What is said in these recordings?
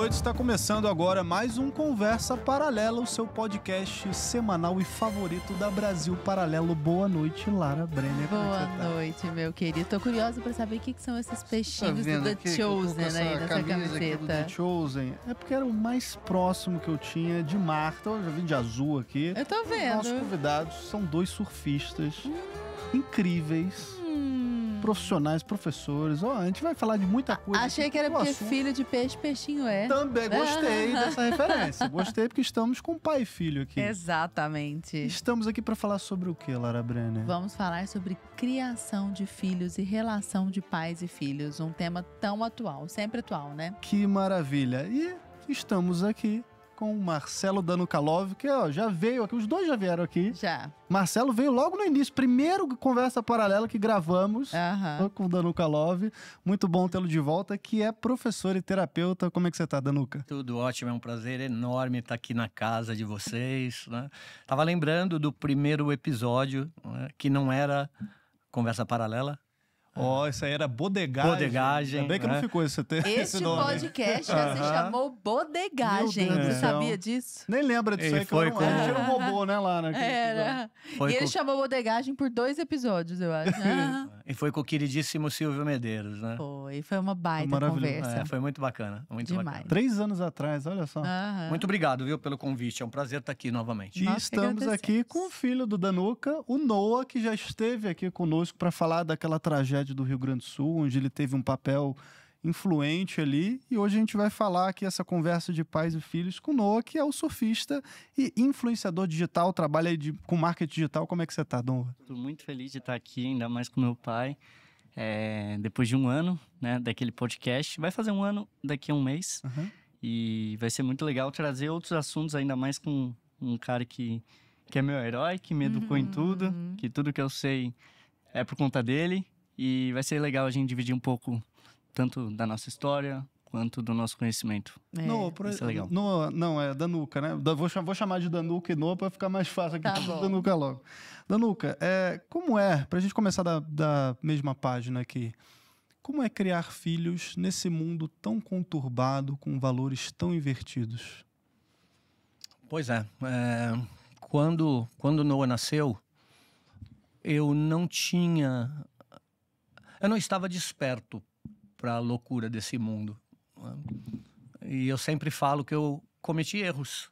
noite, está começando agora mais um Conversa Paralela, o seu podcast semanal e favorito da Brasil Paralelo. Boa noite, Lara Brenner. Boa noite, meu querido. Tô curiosa pra saber o que são esses peixinhos do The Chosen aí nessa camiseta. Do The Chosen é porque era o mais próximo que eu tinha de Marta. Eu já vim de azul aqui. Eu tô vendo. Nossos convidados são dois surfistas incríveis. Profissionais, professores, a gente vai falar de muita coisa. Achei que era porque filho de peixe, peixinho é. Também gostei dessa referência. Gostei porque estamos com pai e filho aqui. Exatamente. Estamos aqui para falar sobre o que, Lara Brenner? Vamos falar sobre criação de filhos e relação de pais e filhos. Um tema tão atual, sempre atual, né? Que maravilha. E estamos aqui com o Marcelo Danukalov, que já veio aqui, os dois já vieram aqui. Já. Marcelo veio logo no início, primeiro Conversa Paralela que gravamos com o Danukalov. Muito bom tê-lo de volta, que é professor e terapeuta. Como é que você tá, Danuka? Tudo ótimo, é um prazer enorme estar aqui na casa de vocês, né? Tava lembrando do primeiro episódio, né, que não era Conversa Paralela. Isso aí era Bodegagem. Bodegagem. Ainda bem que não ficou esse nome. Podcast já se chamou Bodegagem. Você sabia disso? Nem lembra disso aí, que eu tinha um robô, né, lá naquele Era. E ele chamou Bodegagem por 2 episódios, eu acho. E foi com o queridíssimo Silvio Medeiros, né? Foi uma baita conversa. Foi muito bacana, muito demais. bacana. 3 anos atrás, olha só. Muito obrigado, viu, pelo convite. É um prazer estar aqui novamente. E estamos aqui com o filho do Danuka, o Noah, que já esteve aqui conosco para falar daquela tragédia do Rio Grande do Sul, onde ele teve um papel influente ali, e hoje a gente vai falar aqui essa conversa de pais e filhos com o Noah, que é o surfista e influenciador digital, trabalha aí com marketing digital. Como é que você tá, Noah? Estou muito feliz de estar aqui, ainda mais com meu pai, depois de um ano, né, daquele podcast. Vai fazer um ano daqui a um mês, e vai ser muito legal trazer outros assuntos, ainda mais com um cara que é meu herói, que me educou em tudo, que tudo que eu sei é por conta dele. E vai ser legal a gente dividir um pouco, tanto da nossa história, quanto do nosso conhecimento. Vai ser legal. Não, é Danuka, né? Vou chamar de Danuka e Noah para ficar mais fácil aqui. Tá bom. Danuka logo. Danuka, como pra gente começar da mesma página aqui, como é criar filhos nesse mundo tão conturbado, com valores tão invertidos? Pois é. Quando Noah nasceu, eu não estava desperto para a loucura desse mundo. E eu sempre falo que eu cometi erros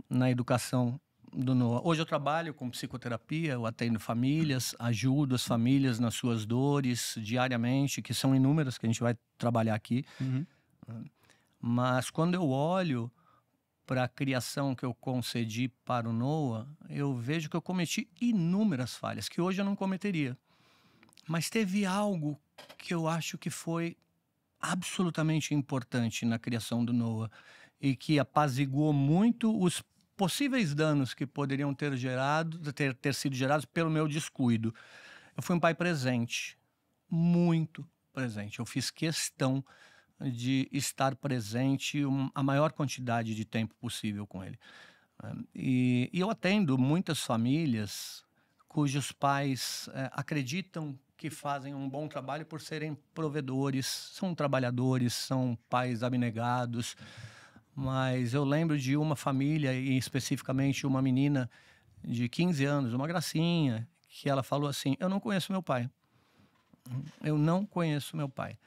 na educação do Noah. Hoje eu trabalho com psicoterapia, eu atendo famílias, ajudo as famílias nas suas dores diariamente, que são inúmeras, que a gente vai trabalhar aqui. Mas quando eu olho para a criação que eu concedi para o Noah, eu vejo que eu cometi inúmeras falhas, que hoje eu não cometeria. Mas teve algo que eu acho que foi absolutamente importante na criação do Noah e que apaziguou muito os possíveis danos que poderiam ter sido gerados pelo meu descuido. Eu fui um pai presente, muito presente. Eu fiz questão de estar presente a maior quantidade de tempo possível com ele. E eu atendo muitas famílias cujos pais acreditam que fazem um bom trabalho por serem provedores, são trabalhadores, são pais abnegados. Mas eu lembro de uma família, e especificamente uma menina de 15 anos, uma gracinha, que ela falou assim: eu não conheço meu pai. Eu não conheço meu pai.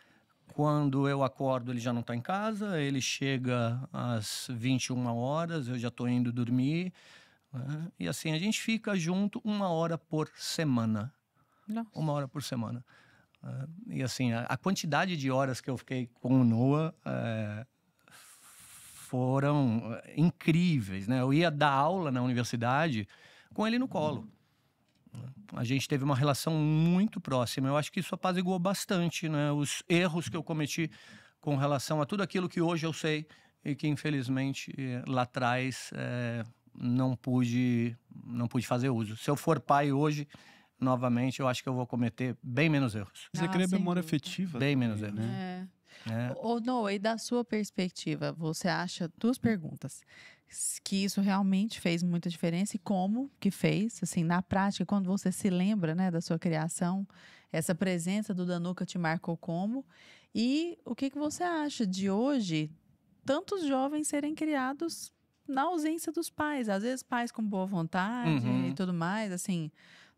Quando eu acordo, ele já não está em casa, ele chega às 21 horas, eu já estou indo dormir. E assim, a gente fica junto 1 hora por semana. Nossa. 1 hora por semana. E assim, a quantidade de horas que eu fiquei com o Noah foram incríveis, né? Eu ia dar aula na universidade com ele no colo. A gente teve uma relação muito próxima. Eu acho que isso apaziguou bastante, né? Os erros que eu cometi com relação a tudo aquilo que hoje eu sei e que, infelizmente, lá atrás não pude fazer uso. Se eu for pai hoje, novamente, eu acho que eu vou cometer bem menos erros. Você cria memória afetiva? Bem menos erros. Né? Ô, Noah, e da sua perspectiva, você acha, 2 perguntas, que isso realmente fez muita diferença e como que fez, assim, na prática, quando você se lembra, né, da sua criação, essa presença do Danuka te marcou como? E o que você acha de hoje tantos jovens serem criados na ausência dos pais. Às vezes pais com boa vontade e tudo mais, assim,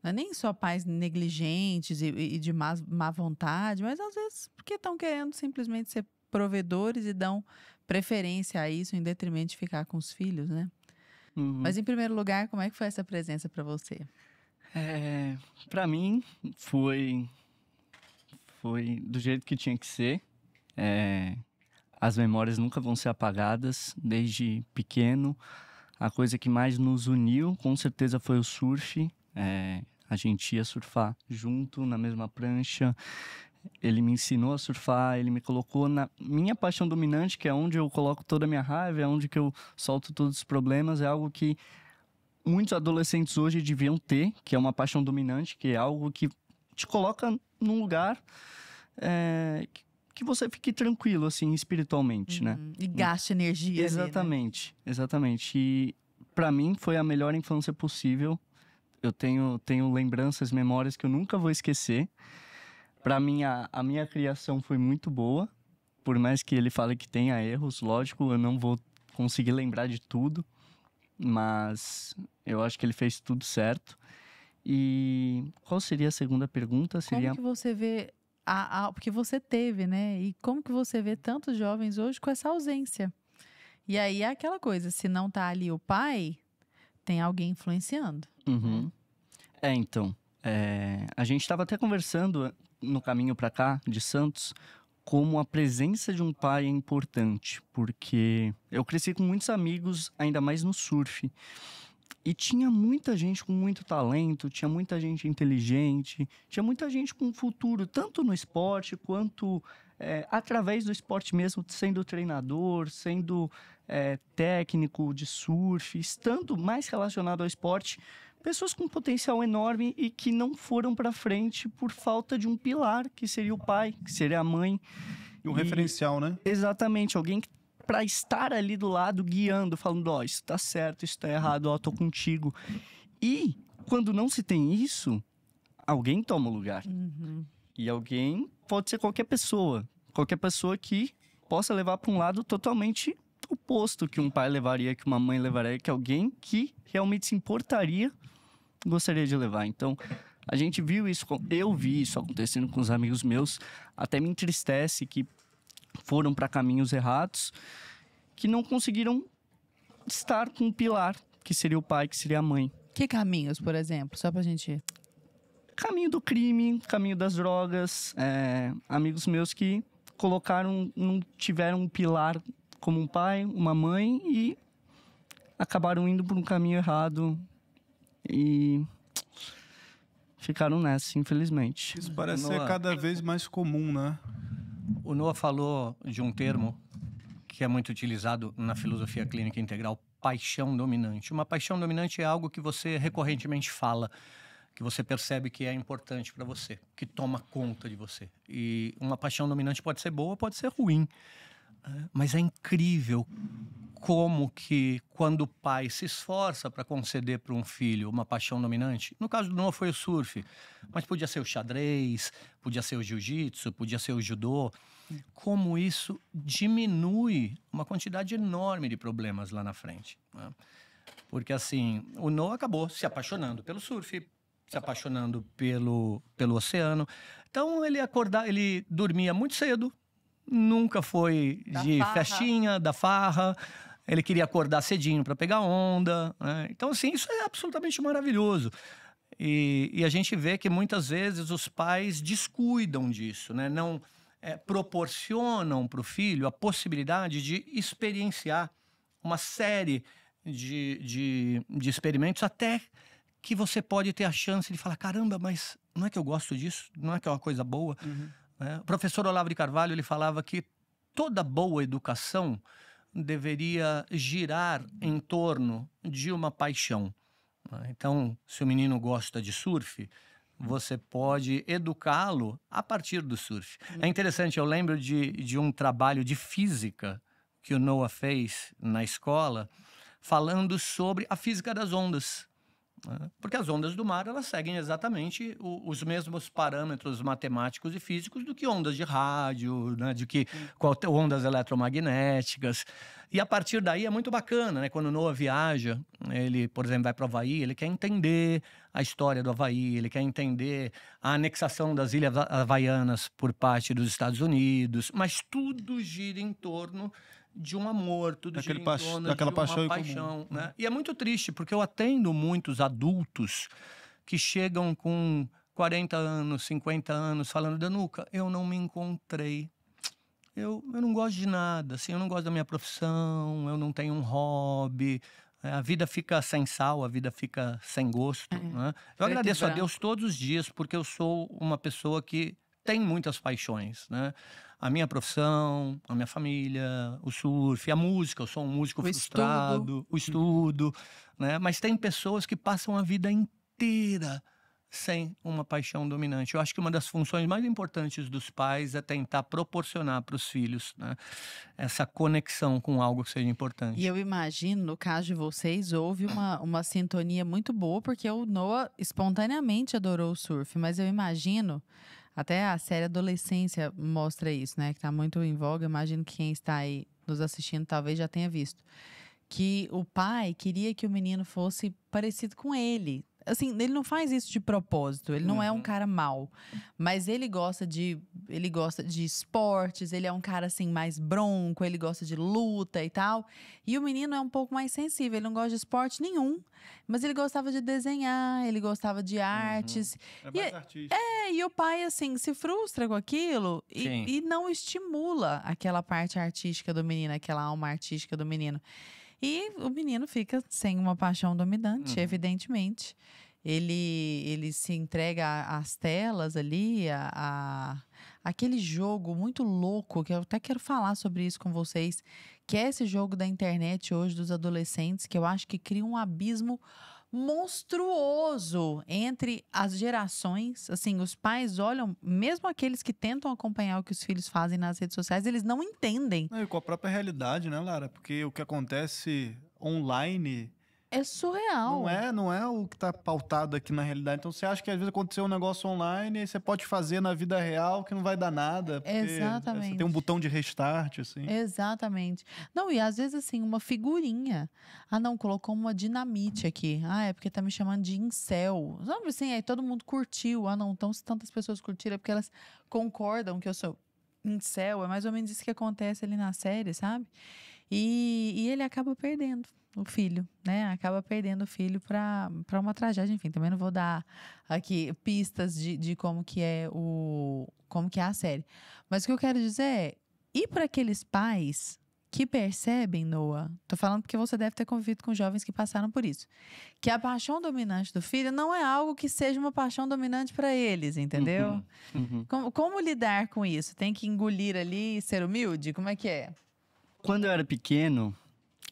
não é nem só pais negligentes e de má vontade, mas às vezes porque estão querendo simplesmente ser provedores e dão preferência a isso em detrimento de ficar com os filhos, né? Mas em primeiro lugar, como é que foi essa presença para você? Para mim, foi do jeito que tinha que ser. As memórias nunca vão ser apagadas. Desde pequeno, a coisa que mais nos uniu, com certeza, foi o surf. A gente ia surfar junto, na mesma prancha. Ele me ensinou a surfar, ele me colocou na minha paixão dominante, que é onde eu coloco toda a minha raiva, é onde que eu solto todos os problemas. É algo que muitos adolescentes hoje deviam ter, que é uma paixão dominante, que é algo que te coloca num lugar que você fique tranquilo, assim, espiritualmente, né? E gaste energia. Exatamente, ali, né? Exatamente. E para mim foi a melhor infância possível. Eu tenho lembranças, memórias que eu nunca vou esquecer. Para mim, a minha criação foi muito boa. Por mais que ele fale que tenha erros, lógico, eu não vou conseguir lembrar de tudo. Mas eu acho que ele fez tudo certo. E qual seria a segunda pergunta? Como que você vê... porque você teve, né? E como que você vê tantos jovens hoje com essa ausência? E aí é aquela coisa, se não tá ali o pai, tem alguém influenciando. Então, a gente estava até conversando no caminho para cá, de Santos, como a presença de um pai é importante, porque eu cresci com muitos amigos, ainda mais no surf, e tinha muita gente com muito talento, tinha muita gente inteligente, tinha muita gente com futuro, tanto no esporte quanto através do esporte mesmo, sendo treinador, sendo técnico de surf, estando mais relacionado ao esporte. Pessoas com potencial enorme e que não foram para frente por falta de um pilar, que seria o pai, que seria a mãe. E um referencial, né? Exatamente, alguém para estar ali do lado, guiando, falando, isso tá certo, isso tá errado, tô contigo. E quando não se tem isso, alguém toma o lugar. E alguém pode ser qualquer pessoa que possa levar para um lado totalmente oposto que um pai levaria, que uma mãe levaria, que alguém que realmente se importaria gostaria de levar. Então, a gente viu isso, eu vi isso acontecendo com os amigos meus, até me entristece que foram para caminhos errados, que não conseguiram estar com um pilar, que seria o pai, que seria a mãe. Que caminhos, por exemplo? Só pra gente... Caminho do crime, caminho das drogas, amigos meus que não tiveram um pilar como um pai, uma mãe e acabaram indo por um caminho errado e ficaram nessa, infelizmente. Isso parece ser cada vez mais comum, né? O Noah falou de um termo que é muito utilizado na filosofia clínica integral, paixão dominante. Uma paixão dominante é algo que você recorrentemente fala, que você percebe que é importante para você, que toma conta de você. E uma paixão dominante pode ser boa, pode ser ruim. Mas é incrível como que quando o pai se esforça para conceder para um filho uma paixão dominante, no caso do Noah foi o surf, mas podia ser o xadrez, podia ser o jiu-jitsu, podia ser o judô, como isso diminui uma quantidade enorme de problemas lá na frente, né? Porque assim, o Noah acabou se apaixonando pelo surf, se apaixonando pelo oceano. Então ele dormia muito cedo, nunca foi de festinha, da farra. Ele queria acordar cedinho para pegar onda, né? Então, assim, isso é absolutamente maravilhoso. E a gente vê que muitas vezes os pais descuidam disso, né? Não proporcionam para o filho a possibilidade de experienciar uma série de experimentos, até que você pode ter a chance de falar, caramba, mas não é que eu gosto disso? Não é que é uma coisa boa? O professor Olavo de Carvalho, ele falava que toda boa educação deveria girar em torno de uma paixão. Então, se o menino gosta de surf, você pode educá-lo a partir do surf. É interessante, eu lembro de um trabalho de física que o Noah fez na escola, falando sobre a física das ondas. né? Porque as ondas do mar, elas seguem exatamente os mesmos parâmetros matemáticos e físicos do que ondas de rádio, né? Ondas eletromagnéticas. E a partir daí é muito bacana, né? Quando o Noah viaja, ele, por exemplo, vai para o Havaí, ele quer entender a história do Havaí, ele quer entender a anexação das Ilhas Havaianas por parte dos Estados Unidos, mas tudo gira em torno de um amor, tudo gira em torno de uma paixão, né? E é muito triste, porque eu atendo muitos adultos que chegam com 40 anos, 50 anos, falando: Danuca, eu não me encontrei. Eu não gosto de nada, assim, eu não gosto da minha profissão, eu não tenho um hobby, a vida fica sem sal, a vida fica sem gosto, né? Eu agradeço a Deus todos os dias, porque eu sou uma pessoa que tem muitas paixões, né? A minha profissão, a minha família, o surf, a música, eu sou um músico frustrado, o estudo, né? Mas tem pessoas que passam a vida inteira sem uma paixão dominante. Eu acho que uma das funções mais importantes dos pais é tentar proporcionar para os filhos, né, essa conexão com algo que seja importante. E eu imagino, no caso de vocês, houve uma sintonia muito boa, porque o Noah espontaneamente adorou o surf, mas eu imagino, até a série Adolescência mostra isso, né, que está muito em voga. Eu imagino que quem está aí nos assistindo talvez já tenha visto, que o pai queria que o menino fosse parecido com ele. Assim, ele não faz isso de propósito, ele não é um cara mau, mas ele gosta de esportes, ele é um cara assim mais bronco, ele gosta de luta e tal. E o menino é um pouco mais sensível, ele não gosta de esporte nenhum, mas ele gostava de desenhar, ele gostava de artes. É mais artista. E o pai assim se frustra com aquilo e não estimula aquela parte artística do menino, aquela alma artística do menino. E o menino fica sem uma paixão dominante, evidentemente. Ele se entrega às telas ali, aquele jogo muito louco, que eu até quero falar sobre isso com vocês, que é esse jogo da internet hoje dos adolescentes, que eu acho que cria um abismo monstruoso entre as gerações. Assim, os pais olham, mesmo aqueles que tentam acompanhar o que os filhos fazem nas redes sociais, eles não entendem. E com a própria realidade, né, Lara? Porque o que acontece online é surreal. Não é o que está pautado aqui na realidade. Então você acha que às vezes aconteceu um negócio online e você pode fazer na vida real que não vai dar nada. Exatamente. Você tem um botão de restart, assim. Exatamente. Não, e às vezes assim, uma figurinha. Ah, não, colocou uma dinamite aqui. Ah, é porque tá me chamando de incel. Sabe assim, aí todo mundo curtiu. Ah, não, então se tantas pessoas curtiram é porque elas concordam que eu sou incel. É mais ou menos isso que acontece ali na série, sabe? E ele acaba perdendo o filho, né? Acaba perdendo o filho para uma tragédia. Enfim, também não vou dar aqui pistas de como que é a série. Mas o que eu quero dizer é, e para aqueles pais que percebem, Noah, tô falando porque você deve ter convivido com jovens que passaram por isso, que a paixão dominante do filho não é algo que seja uma paixão dominante para eles, entendeu? Como lidar com isso? Tem que engolir ali e ser humilde? Como é que é? Quando eu era pequeno,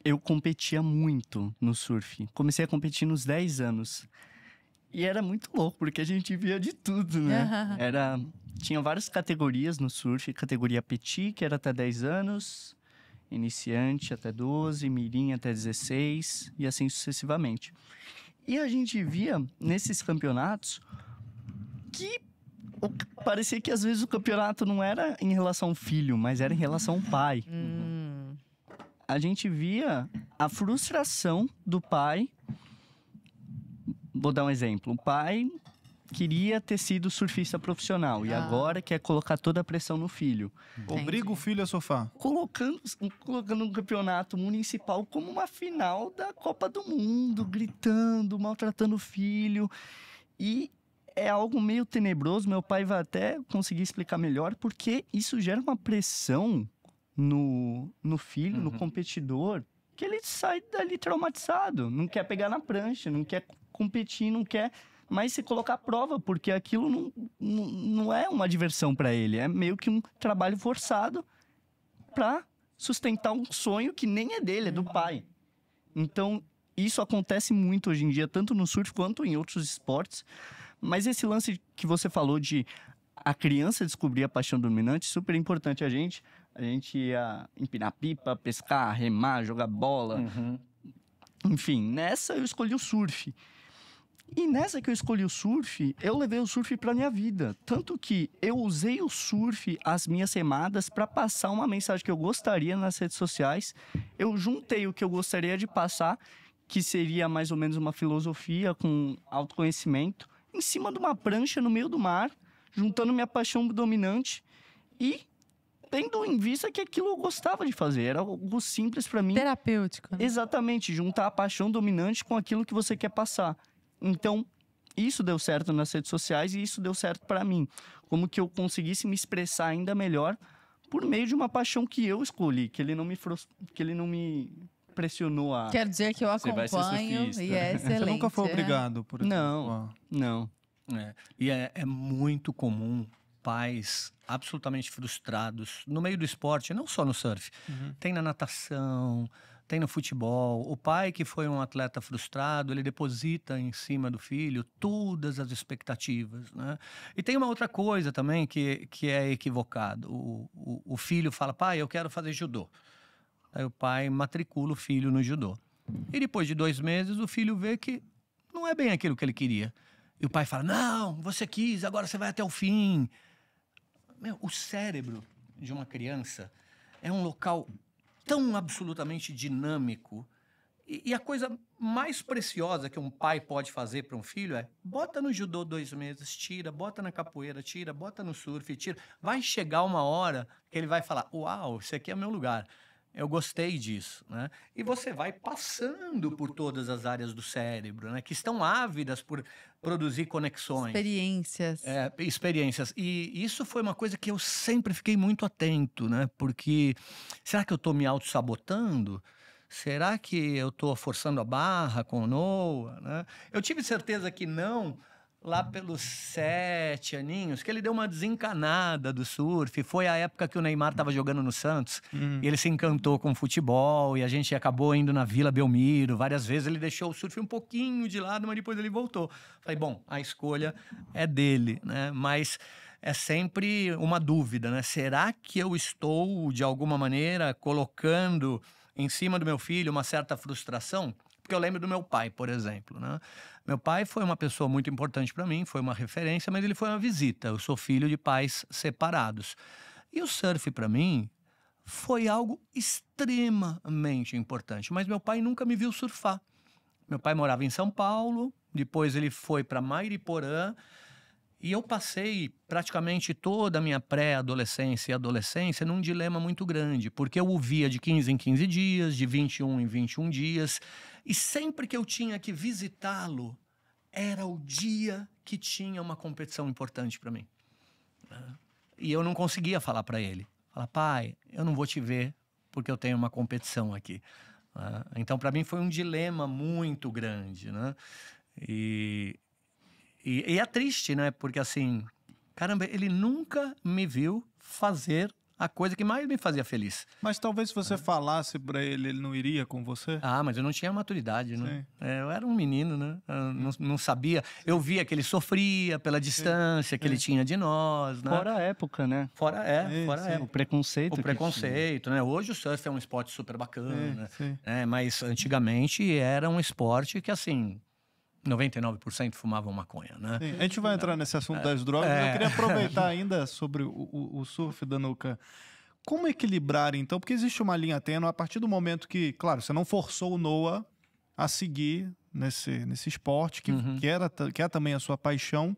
eu competia muito no surf. Comecei a competir nos 10 anos. E era muito louco, porque a gente via de tudo, né? Tinha várias categorias no surf. Categoria petit, que era até 10 anos. Iniciante até 12. Mirim até 16. E assim sucessivamente. E a gente via, nesses campeonatos, que parecia que às vezes o campeonato não era em relação ao filho, mas era em relação ao pai. A gente via a frustração do pai. Vou dar um exemplo. O pai queria ter sido surfista profissional e agora quer colocar toda a pressão no filho. Obriga o filho a surfar. Colocando um campeonato municipal como uma final da Copa do Mundo, gritando, maltratando o filho. E é algo meio tenebroso. Meu pai vai até conseguir explicar melhor, porque isso gera uma pressão no filho, no competidor, que ele sai dali traumatizado, não quer pegar na prancha, não quer competir, não quer mais se colocar à prova, porque aquilo não é uma diversão para ele, é meio que um trabalho forçado para sustentar um sonho que nem é dele, é do pai. Então, isso acontece muito hoje em dia, tanto no surf quanto em outros esportes, mas esse lance que você falou de a criança descobrir a paixão dominante, super importante. A gente ia empinar pipa, pescar, remar, jogar bola. Enfim, nessa eu escolhi o surf. E nessa que eu escolhi o surf, eu levei o surf para minha vida. Tanto que eu usei o surf, as minhas remadas, para passar uma mensagem que eu gostaria nas redes sociais. Eu juntei o que eu gostaria de passar, que seria mais ou menos uma filosofia com autoconhecimento, em cima de uma prancha no meio do mar, juntando minha paixão dominante e tendo em vista que aquilo eu gostava de fazer. Era algo simples para mim. Terapêutico. Né? Exatamente, juntar a paixão dominante com aquilo que você quer passar. Então, isso deu certo nas redes sociais e isso deu certo para mim. Como que eu conseguisse me expressar ainda melhor por meio de uma paixão que eu escolhi, que ele não me pressionou a... Quero dizer que eu Você vai ser acompanho surfista. e é excelente. Você nunca foi é. obrigado, por exemplo? Não. E é muito comum pais absolutamente frustrados no meio do esporte, não só no surf. Tem na natação, tem no futebol. O pai que foi um atleta frustrado, ele deposita em cima do filho todas as expectativas, né? E tem uma outra coisa também que é equivocado. O filho fala, pai, eu quero fazer judô. Aí o pai matricula o filho no judô. E depois de 2 meses, o filho vê que não é bem aquilo que ele queria. E o pai fala, não, você quis, agora você vai até o fim. O cérebro de uma criança é um local tão absolutamente dinâmico. E a coisa mais preciosa que um pai pode fazer para um filho é bota no judô 2 meses, tira, bota na capoeira, tira, bota no surf, tira. Vai chegar uma hora que ele vai falar, uau, esse aqui é o meu lugar. Eu gostei disso, né? E você vai passando por todas as áreas do cérebro, né? Que estão ávidas por produzir conexões. Experiências. Experiências. E isso foi uma coisa que eu sempre fiquei muito atento, né? Porque será que eu estou me auto-sabotando? Será que eu estou forçando a barra com o Noah, né? Eu tive certeza que não... Lá pelos 7 aninhos, que ele deu uma desencanada do surf. Foi a época que o Neymar estava jogando no Santos. E ele se encantou com o futebol. E a gente acabou indo na Vila Belmiro. Várias vezes ele deixou o surf um pouquinho de lado, mas depois ele voltou. Falei, bom, a escolha é dele, né? Mas é sempre uma dúvida, né? Será que eu estou, de alguma maneira, colocando em cima do meu filho uma certa frustração? Porque eu lembro do meu pai, por exemplo, né? Meu pai foi uma pessoa muito importante para mim, foi uma referência, mas ele foi uma visita. Eu sou filho de pais separados. E o surf, para mim, foi algo extremamente importante. Mas meu pai nunca me viu surfar. Meu pai morava em São Paulo, depois ele foi para Mairiporã, e eu passei praticamente toda a minha pré-adolescência e adolescência num dilema muito grande, porque eu o via de 15 em 15 dias, de 21 em 21 dias, e sempre que eu tinha que visitá-lo, era o dia que tinha uma competição importante para mim. E eu não conseguia falar para ele. Falar, pai, eu não vou te ver porque eu tenho uma competição aqui. Então, para mim, foi um dilema muito grande, né? E é triste, né? Porque, assim, caramba, ele nunca me viu fazer a coisa que mais me fazia feliz. Mas talvez se você falasse pra ele, ele não iria com você? Mas eu não tinha maturidade, né? Eu era um menino, né? Eu não sabia. Eu via que ele sofria pela distância que ele tinha de nós, né? Fora a época, né? Fora a época. O preconceito. O preconceito, né? Hoje o surf é um esporte super bacana, né? Mas antigamente era um esporte que, assim... 99% fumavam maconha, né? Sim. A gente vai entrar nesse assunto das drogas, mas eu queria aproveitar ainda sobre o surf, Danuca. Como equilibrar, então? Porque existe uma linha tênue a partir do momento que, claro, você não forçou o Noah a seguir nesse esporte, que é também a sua paixão,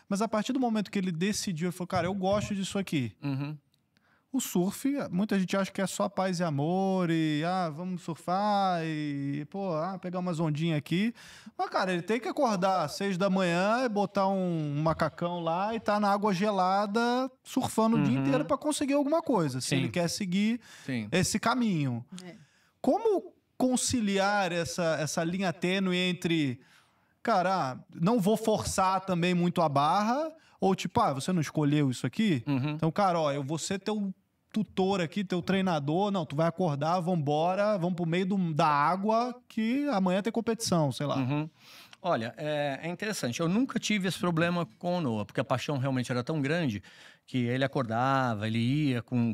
mas a partir do momento que ele decidiu, ele falou, cara, eu gosto disso aqui. O surf, muita gente acha que é só paz e amor e, vamos surfar e, pegar umas ondinhas aqui. Mas, cara, ele tem que acordar às 6 da manhã e botar um macacão lá e tá na água gelada surfando o dia inteiro para conseguir alguma coisa, se ele quer seguir esse caminho. Como conciliar essa linha tênue entre, cara, não vou forçar também muito a barra, ou tipo, você não escolheu isso aqui? Então, cara, eu vou ser teu tutor aqui, teu treinador, não, tu vai acordar, vambora, vamos pro meio da água que amanhã tem competição, sei lá. Olha, é interessante, eu nunca tive esse problema com o Noah, porque a paixão realmente era tão grande que ele acordava, ele ia com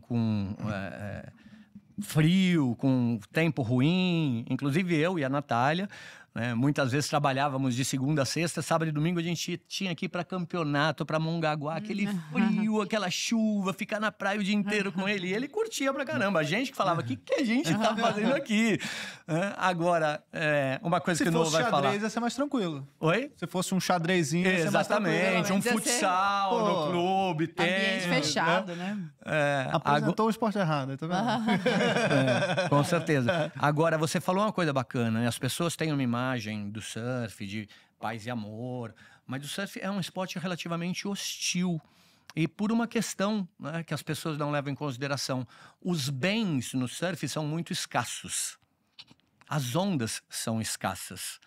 frio, com tempo ruim, inclusive eu e a Natália, né? Muitas vezes trabalhávamos de segunda a sexta, sábado e domingo a gente tinha que ir para campeonato, para Mongaguá, aquele frio, aquela chuva, ficar na praia o dia inteiro com ele. E ele curtia pra caramba. A gente que falava, o que a gente tá fazendo aqui? Agora, uma coisa que o Noah vai falar... Se fosse xadrez, ia ser mais tranquilo. Oi? Se fosse um xadrezinho, ia ser mais tranquilo. Exatamente, um futsal no clube, tênis, ambiente fechado, né? Apresentou o esporte errado, tá vendo? Com certeza. Agora, você falou uma coisa bacana, né? As pessoas têm uma imagem do surf, de paz e amor, mas o surf é um esporte relativamente hostil. E por uma questão, né, que as pessoas não levam em consideração. Os bens no surf são muito escassos. As ondas são escassas.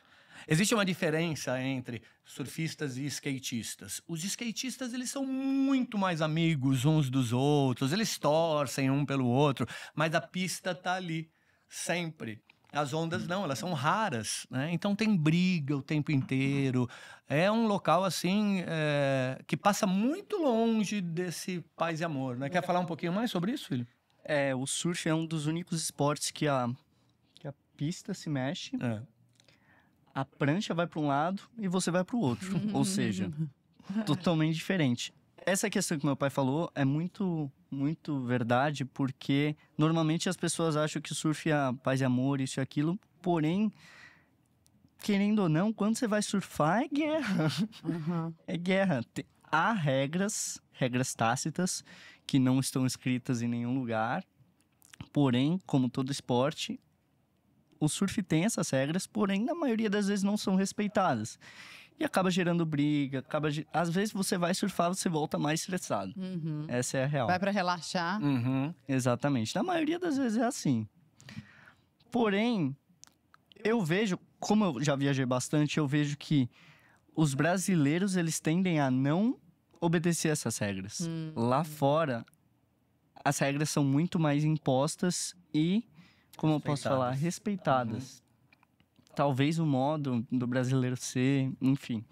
Existe uma diferença entre surfistas e skatistas. Os skatistas, eles são muito mais amigos uns dos outros, eles torcem um pelo outro, mas a pista tá ali, sempre. As ondas não, elas são raras, né? Então tem briga o tempo inteiro. É um local, assim, que passa muito longe desse paz e amor, né? Quer falar um pouquinho mais sobre isso, filho? O surf é um dos únicos esportes que a pista se mexe, a prancha vai para um lado e você vai para o outro. Ou seja, totalmente diferente. Essa questão que meu pai falou é muito, muito verdade, porque normalmente as pessoas acham que o surf é paz e amor, isso e aquilo, porém, querendo ou não, quando você vai surfar é guerra. É guerra. Há regras tácitas, que não estão escritas em nenhum lugar, porém, como todo esporte, o surf tem essas regras, porém, na maioria das vezes não são respeitadas. E acaba gerando briga, às vezes você vai surfar, você volta mais estressado. Essa é a real. Vai para relaxar. Exatamente. Na maioria das vezes é assim. Porém, eu vejo, como eu já viajei bastante, eu vejo que os brasileiros, eles tendem a não obedecer essas regras. Lá fora, as regras são muito mais impostas e, como eu posso falar, respeitadas. Talvez o modo do brasileiro ser, enfim.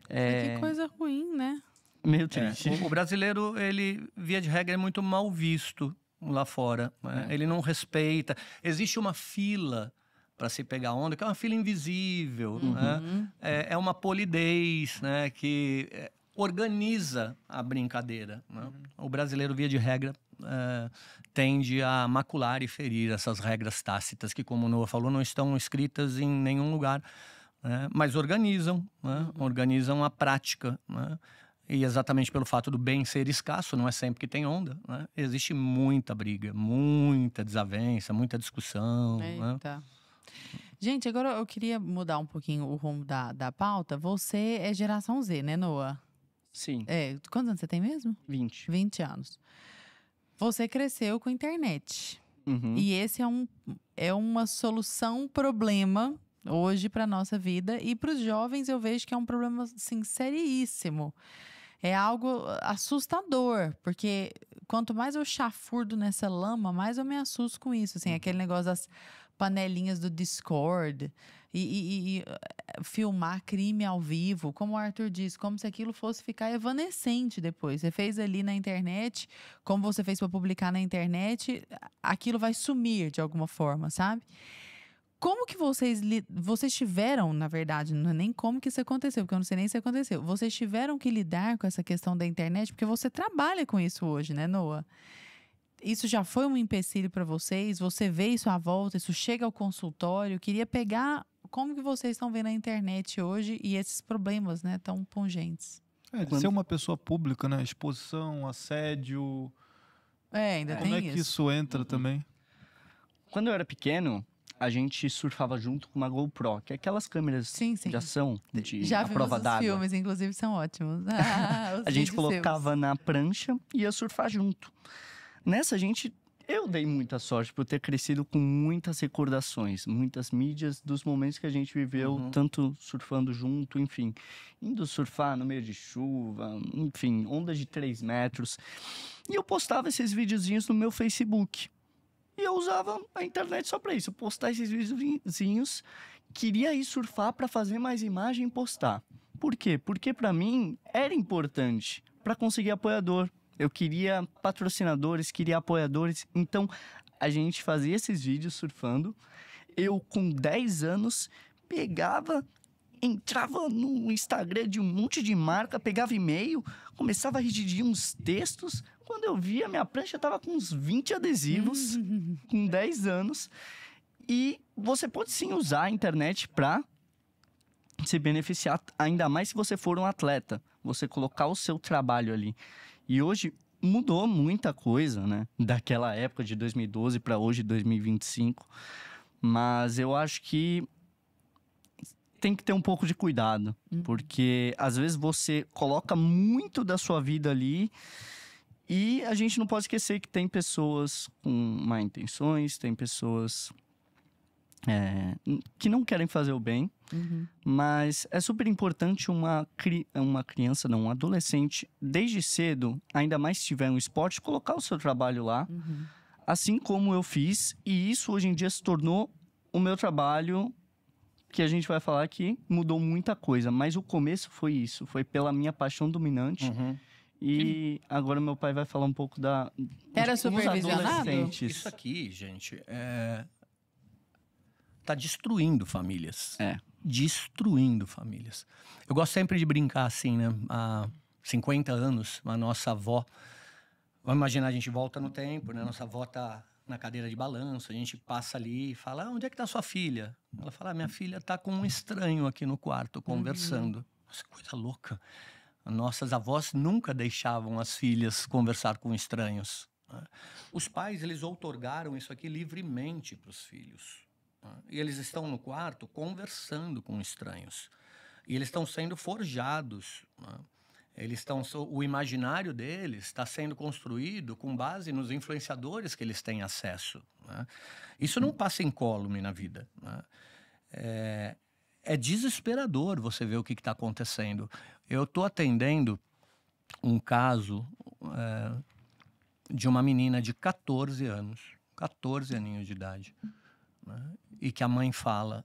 Que coisa ruim, né? Meio triste. O brasileiro, ele, via de regra, é muito mal visto lá fora. Né? Ele não respeita. Existe uma fila para se pegar onda, que é uma fila invisível. Né? É uma polidez, né? Que organiza a brincadeira. Né? O brasileiro, via de regra, tende a macular e ferir essas regras tácitas que, como o Noah falou, não estão escritas em nenhum lugar, né? Mas organizam, né? Organizam a prática, né? E exatamente pelo fato do bem ser escasso, não é sempre que tem onda, né? Existe muita briga, muita desavença, muita discussão. Eita. Né? Gente, agora eu queria mudar um pouquinho o rumo da pauta. Você é geração Z, né, Noah? Sim. Quantos anos você tem mesmo? 20. 20 anos. Você cresceu com a internet. E esse é uma solução, problema hoje para nossa vida. E para os jovens eu vejo que é um problema assim, seríssimo. É algo assustador, porque quanto mais eu chafurdo nessa lama, mais eu me assusto com isso. Assim, aquele negócio das panelinhas do Discord e filmar crime ao vivo, como o Arthur disse, como se aquilo fosse ficar evanescente depois. Você fez ali na internet, como você fez para publicar na internet, aquilo vai sumir de alguma forma, sabe? Como que vocês tiveram, na verdade, não é nem como que isso aconteceu, porque eu não sei nem se aconteceu. Vocês tiveram que lidar com essa questão da internet, porque você trabalha com isso hoje, né, Noah? Isso já foi um empecilho para vocês? Você vê isso à volta, isso chega ao consultório? Queria pegar como que vocês estão vendo a internet hoje e esses problemas, né, tão pungentes. Ser uma pessoa pública, né? Exposição, assédio. Ainda tem isso. Como é que isso entra também? Quando eu era pequeno, a gente surfava junto com uma GoPro, que é aquelas câmeras de ação de já a prova d'água. Já vimos os filmes, inclusive, são ótimos. A gente colocava na prancha e ia surfar junto. Nessa, eu dei muita sorte por ter crescido com muitas recordações, muitas mídias dos momentos que a gente viveu, tanto surfando junto, enfim. Indo surfar no meio de chuva, enfim, ondas de 3 metros. E eu postava esses videozinhos no meu Facebook. E eu usava a internet só para isso, postar esses videozinhos. Queria ir surfar para fazer mais imagem e postar. Por quê? Porque para mim era importante para conseguir apoiador. Eu queria patrocinadores, queria apoiadores. Então, a gente fazia esses vídeos surfando. Eu, com 10 anos, pegava, entrava no Instagram de um monte de marca, pegava e-mail, começava a redigir uns textos. Quando eu via, minha prancha estava com uns 20 adesivos, com 10 anos. E você pode sim usar a internet para se beneficiar, ainda mais se você for um atleta. Você colocar o seu trabalho ali. E hoje mudou muita coisa, né? Daquela época de 2012 para hoje, 2025. Mas eu acho que tem que ter um pouco de cuidado. Porque às vezes você coloca muito da sua vida ali. E a gente não pode esquecer que tem pessoas com má intenções, tem pessoas que não querem fazer o bem. Mas é super importante uma criança, não, um adolescente, desde cedo, ainda mais se tiver um esporte, colocar o seu trabalho lá. Assim como eu fiz. E isso hoje em dia se tornou o meu trabalho, que a gente vai falar que mudou muita coisa. Mas o começo foi isso, foi pela minha paixão dominante. E agora meu pai vai falar um pouco Era supervisionado? Isso aqui, gente, tá destruindo famílias. Destruindo famílias. Eu gosto sempre de brincar assim, né? Há 50 anos, a nossa avó... Vamos imaginar, a gente volta no tempo, né? Nossa avó tá na cadeira de balanço, a gente passa ali e fala, onde é que tá sua filha? Ela fala, minha filha tá com um estranho aqui no quarto, conversando. Nossa, coisa louca. Nossas avós nunca deixavam as filhas conversar com estranhos. Os pais, eles outorgaram isso aqui livremente para os filhos. E eles estão no quarto conversando com estranhos. E eles estão sendo forjados. O imaginário deles está sendo construído com base nos influenciadores que eles têm acesso. Isso não passa incólume na vida. É desesperador você ver o que está acontecendo. Eu estou atendendo um caso de uma menina de 14 anos, 14 aninhos de idade, e que a mãe fala,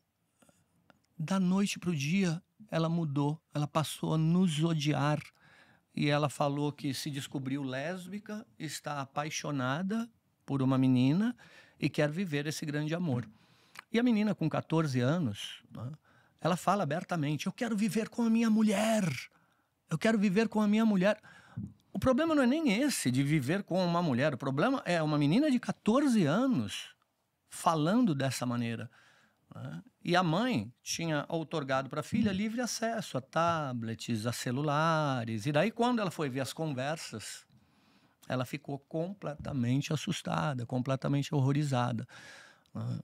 da noite para o dia, ela mudou, ela passou a nos odiar. E ela falou que se descobriu lésbica, está apaixonada por uma menina e quer viver esse grande amor. E a menina com 14 anos, ela fala abertamente, eu quero viver com a minha mulher. Eu quero viver com a minha mulher. O problema não é nem esse de viver com uma mulher. O problema é uma menina de 14 anos falando dessa maneira. E a mãe tinha outorgado para a filha livre acesso a tablets, a celulares. E daí, quando ela foi ver as conversas, ela ficou completamente assustada, completamente horrorizada.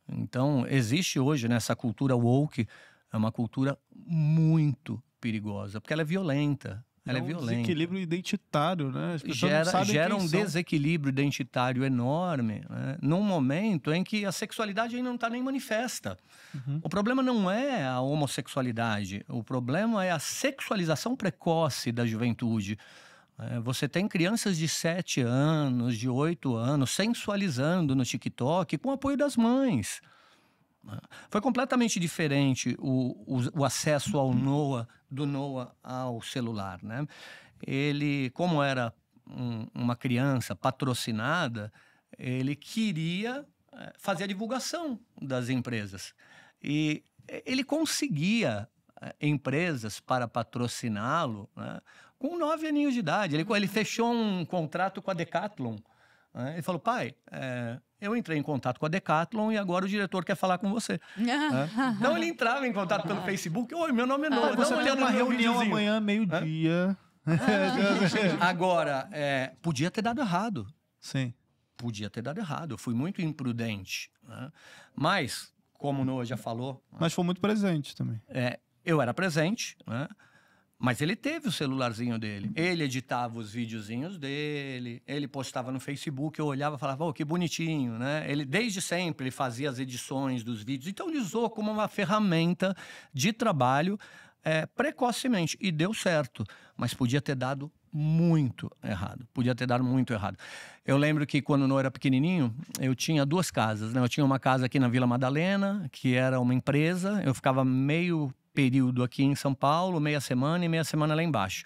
Então, existe hoje nessa cultura woke, é uma cultura muito perigosa, porque ela é violenta. Ela é violenta. Desequilíbrio identitário, né? Gera um desequilíbrio identitário enorme, né? Num momento em que a sexualidade ainda não está nem manifesta. O problema não é a homossexualidade, o problema é a sexualização precoce da juventude. Você tem crianças de 7 anos, de 8 anos, sensualizando no TikTok com o apoio das mães. Foi completamente diferente o acesso ao Noah, do Noah ao celular, né? Ele, como era uma criança patrocinada, ele queria fazer a divulgação das empresas. E ele conseguia empresas para patrociná-lo, né, com 9 aninhos de idade. Ele fechou um contrato com a Decathlon. Ele falou, pai, eu entrei em contato com a Decathlon e agora o diretor quer falar com você. Então ele entrava em contato pelo Facebook. Oi, meu nome é Noah. Você tem uma reunião amanhã, meio-dia. Agora, podia ter dado errado. Sim. Podia ter dado errado. Eu fui muito imprudente. Mas, como o Noah já falou... Mas foi muito presente também. Eu era presente, né? Mas ele teve o celularzinho dele. Ele editava os videozinhos dele, ele postava no Facebook, eu olhava e falava, oh, que bonitinho, né? Ele, desde sempre, ele fazia as edições dos vídeos. Então, ele usou como uma ferramenta de trabalho precocemente. E deu certo. Mas podia ter dado muito errado. Podia ter dado muito errado. Eu lembro que quando o Noah era pequenininho, eu tinha 2 casas, né? Eu tinha uma casa aqui na Vila Madalena, que era uma empresa. Eu ficava meio período aqui em São Paulo, meia semana e meia semana lá embaixo.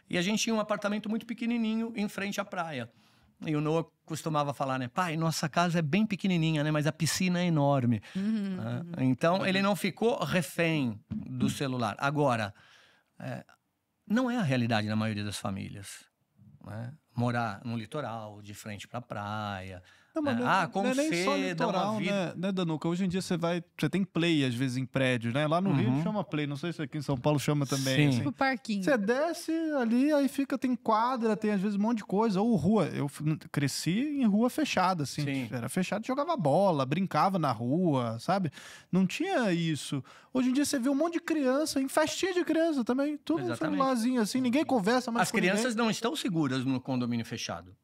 E a gente tinha um apartamento muito pequenininho em frente à praia. E o Noah costumava falar, né? Pai, nossa casa é bem pequenininha, né? Mas a piscina é enorme. Então, ele não ficou refém do celular. Agora, não é a realidade na maioria das famílias, né? Morar no litoral, de frente para a praia. Não, mas não é nem só litoral, né, Danuca? Hoje em dia você tem play, às vezes, em prédios, né? Lá no Rio chama play, não sei se aqui em São Paulo chama também. Sim. Assim. Tipo parquinho. Você desce ali, aí tem quadra, tem às vezes um monte de coisa. Ou rua. Eu cresci em rua fechada, assim. Sim. Era fechado, jogava bola, brincava na rua, sabe? Não tinha isso. Hoje em dia você vê um monte de criança, em festinha de criança também. Tudo um celularzinho, assim. Ninguém conversa mais com ninguém. As crianças não estão seguras no condomínio fechado.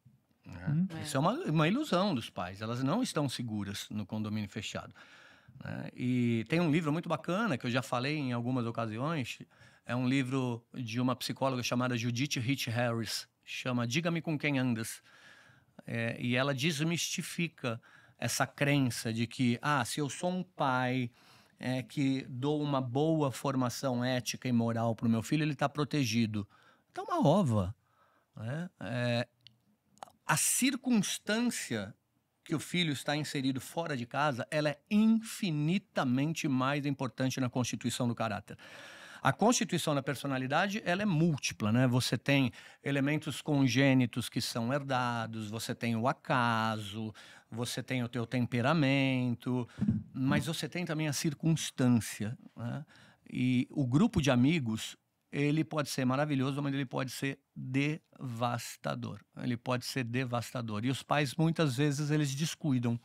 Isso é uma ilusão dos pais. Elas não estão seguras no condomínio fechado. E tem um livro muito bacana, que eu já falei em algumas ocasiões. É um livro de uma psicóloga chamada Judith Rich Harris. Chama Diga-me com quem andas. E ela desmistifica essa crença de que, se eu sou um pai que dou uma boa formação ética e moral para o meu filho, ele está protegido. Então, uma ova. A circunstância que o filho está inserido fora de casa, ela é infinitamente mais importante na constituição do caráter. A constituição da personalidade, ela é múltipla, né? Você tem elementos congênitos que são herdados, você tem o acaso, você tem o teu temperamento, mas você tem também a circunstância, né? E o grupo de amigos, ele pode ser maravilhoso, mas ele pode ser devastador. Ele pode ser devastador. E os pais, muitas vezes, eles descuidam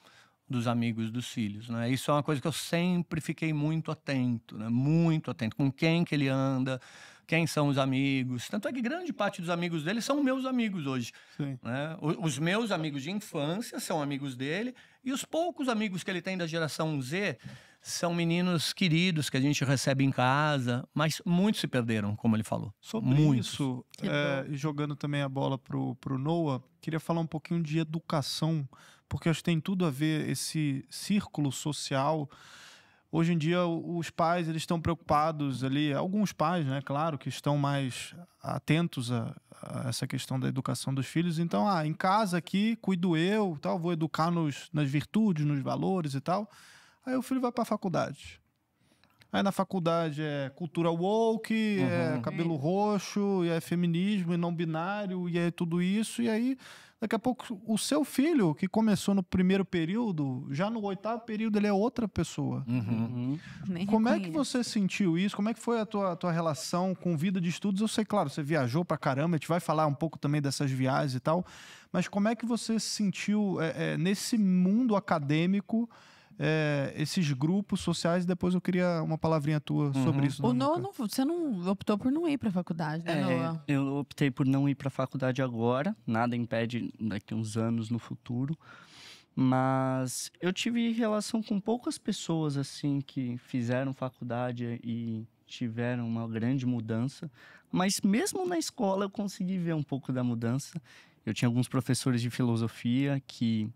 dos amigos dos filhos, né? Isso é uma coisa que eu sempre fiquei muito atento, né? Muito atento. Com quem que ele anda, quem são os amigos. Tanto é que grande parte dos amigos dele são meus amigos hoje. Sim. Né? Os meus amigos de infância são amigos dele. E os poucos amigos que ele tem da geração Z são meninos queridos que a gente recebe em casa, mas muitos se perderam, como ele falou. Sobre muitos. isso, e jogando também a bola pro Noah, queria falar um pouquinho de educação, porque acho que tem tudo a ver esse círculo social. Hoje em dia, os pais eles estão preocupados ali, alguns pais, né, claro, que estão mais atentos a essa questão da educação dos filhos. Então, em casa aqui, cuido eu, tal, vou educar nas virtudes, nos valores e tal. Aí o filho vai para a faculdade. Aí na faculdade é cultura woke, é cabelo roxo, e é feminismo, e não binário, e é tudo isso. E aí, daqui a pouco, o seu filho, que começou no primeiro período, já no 8º período ele é outra pessoa. Como é que você sentiu isso? Como é que foi a tua relação com vida de estudos? Eu sei, claro, você viajou pra caramba, a gente vai falar um pouco também dessas viagens e tal, mas como é que você se sentiu nesse mundo acadêmico, esses grupos sociais? E depois eu queria uma palavrinha tua sobre isso. O Noah, você não optou por não ir para a faculdade, né, Noah? Eu optei por não ir para a faculdade agora, nada impede daqui uns anos no futuro, mas eu tive relação com poucas pessoas assim que fizeram faculdade e tiveram uma grande mudança, mas mesmo na escola eu consegui ver um pouco da mudança. Eu tinha alguns professores de filosofia que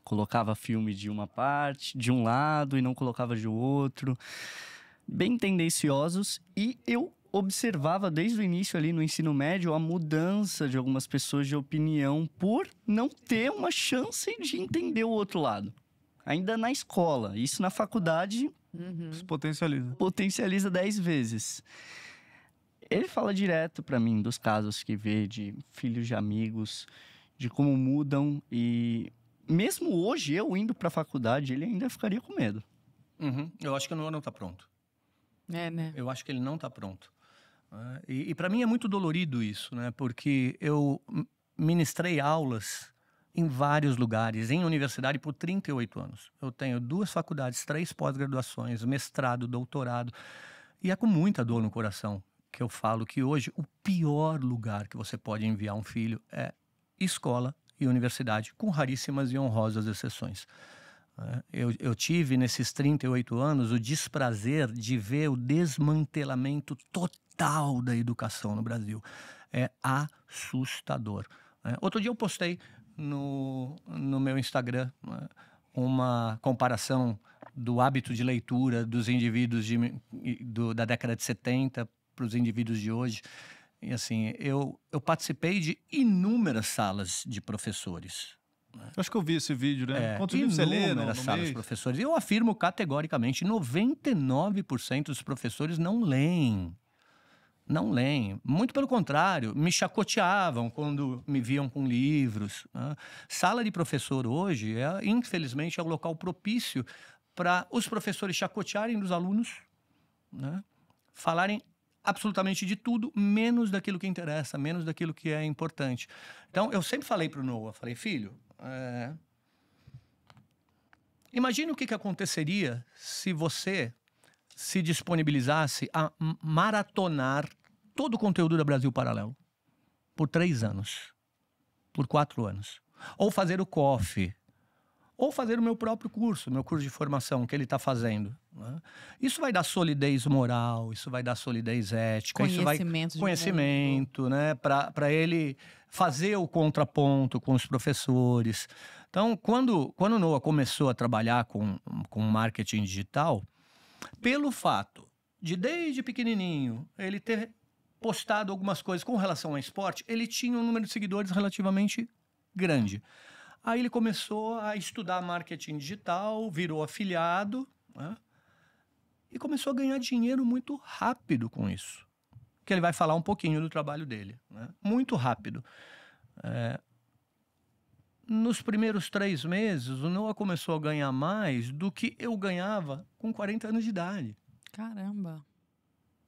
colocava filme de uma parte, de um lado, e não colocava de outro. Bem tendenciosos. E eu observava desde o início ali no ensino médio a mudança de algumas pessoas de opinião por não ter uma chance de entender o outro lado. Ainda na escola. Isso na faculdade se potencializa. Potencializa 10 vezes. Ele fala direto para mim dos casos que vê de filhos de amigos, de como mudam, e mesmo hoje, eu indo para a faculdade, ele ainda ficaria com medo. Eu acho que o Noah não está pronto. Né? Eu acho que ele não está pronto. E para mim é muito dolorido isso, né? Porque eu ministrei aulas em vários lugares, em universidade, por 38 anos. Eu tenho 2 faculdades, 3 pós-graduações, mestrado, doutorado. E é com muita dor no coração que eu falo que hoje o pior lugar que você pode enviar um filho é escola e universidade, com raríssimas e honrosas exceções. Eu tive, nesses 38 anos, o desprazer de ver o desmantelamento total da educação no Brasil. É assustador. Outro dia eu postei no meu Instagram uma comparação do hábito de leitura dos indivíduos da década de 70 para os indivíduos de hoje. E assim, eu participei de inúmeras salas de professores. Acho que eu vi esse vídeo, né? Quantos livros você lê no salas mês? de professores. Eu afirmo categoricamente, 99% dos professores não leem. Não leem. Muito pelo contrário, me chacoteavam quando me viam com livros. Né? Sala de professor hoje, infelizmente, é o local propício para os professores chacotearem dos alunos, né? Falarem absolutamente de tudo, menos daquilo que interessa, menos daquilo que é importante. Então, eu sempre falei para o Noah, falei, filho, imagine o que aconteceria se você se disponibilizasse a maratonar todo o conteúdo da Brasil Paralelo por 3 anos, por 4 anos. Ou fazer o COF, ou fazer o meu próprio curso, meu curso de formação que ele está fazendo. Né? Isso vai dar solidez moral, isso vai dar solidez ética, conhecimento, né? Para ele fazer o contraponto com os professores. Então, quando o Noah começou a trabalhar com marketing digital, pelo fato de, desde pequenininho, ele ter postado algumas coisas com relação ao esporte, ele tinha um número de seguidores relativamente grande. Aí ele começou a estudar marketing digital, virou afiliado, né? E começou a ganhar dinheiro muito rápido com isso. Que ele vai falar um pouquinho do trabalho dele, né? Muito rápido. Nos primeiros 3 meses, o Noah começou a ganhar mais do que eu ganhava com 40 anos de idade. Caramba!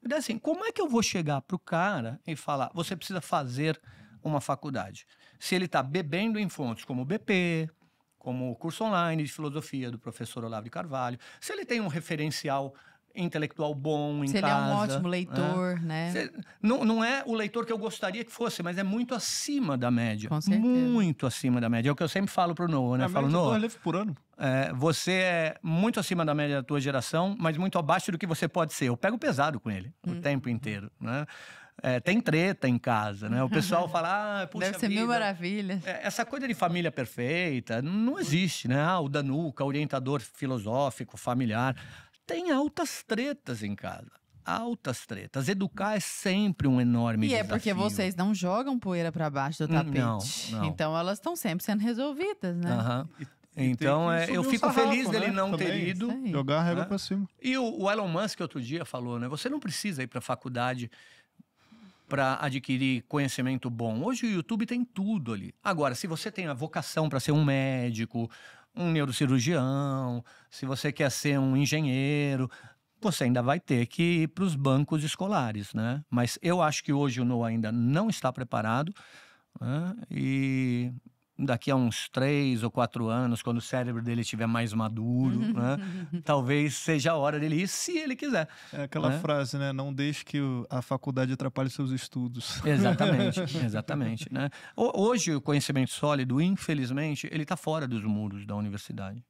E daí, assim, como é que eu vou chegar pro cara e falar, você precisa fazer uma faculdade? Se ele está bebendo em fontes como o BP, como o curso online de filosofia do professor Olavo de Carvalho, se ele tem um referencial intelectual bom em casa... Se ele é um ótimo leitor, né? Não é o leitor que eu gostaria que fosse, mas é muito acima da média. Com certeza. Muito acima da média. É o que eu sempre falo pro Noah, né? Falo, Noah, 2 livros por ano. você é muito acima da média da tua geração, mas muito abaixo do que você pode ser. Eu pego pesado com ele o tempo inteiro, né? Tem treta em casa, né? O pessoal fala, puxa deve ser vida, 1000 maravilhas. Essa coisa de família perfeita não existe, né? O Danuca, orientador filosófico, familiar. Tem altas tretas em casa. Altas tretas. Educar é sempre um enorme desafio. E é porque vocês não jogam poeira para baixo do tapete. Não. Então elas estão sempre sendo resolvidas, né? Então, eu fico feliz dele não também ter ido. Jogar a régua para cima. E o Elon Musk outro dia falou, né? Você não precisa ir para a faculdade para adquirir conhecimento bom. Hoje o YouTube tem tudo ali. Agora, se você tem a vocação para ser um médico, um neurocirurgião, se você quer ser um engenheiro, você ainda vai ter que ir para os bancos escolares, né? Mas eu acho que hoje o Noah ainda não está preparado, né? E daqui a uns 3 ou 4 anos, quando o cérebro dele estiver mais maduro, né? Talvez seja a hora dele ir, se ele quiser. É aquela frase, né? Não deixe que a faculdade atrapalhe seus estudos. Exatamente, né? Hoje o conhecimento sólido, infelizmente, ele está fora dos muros da universidade.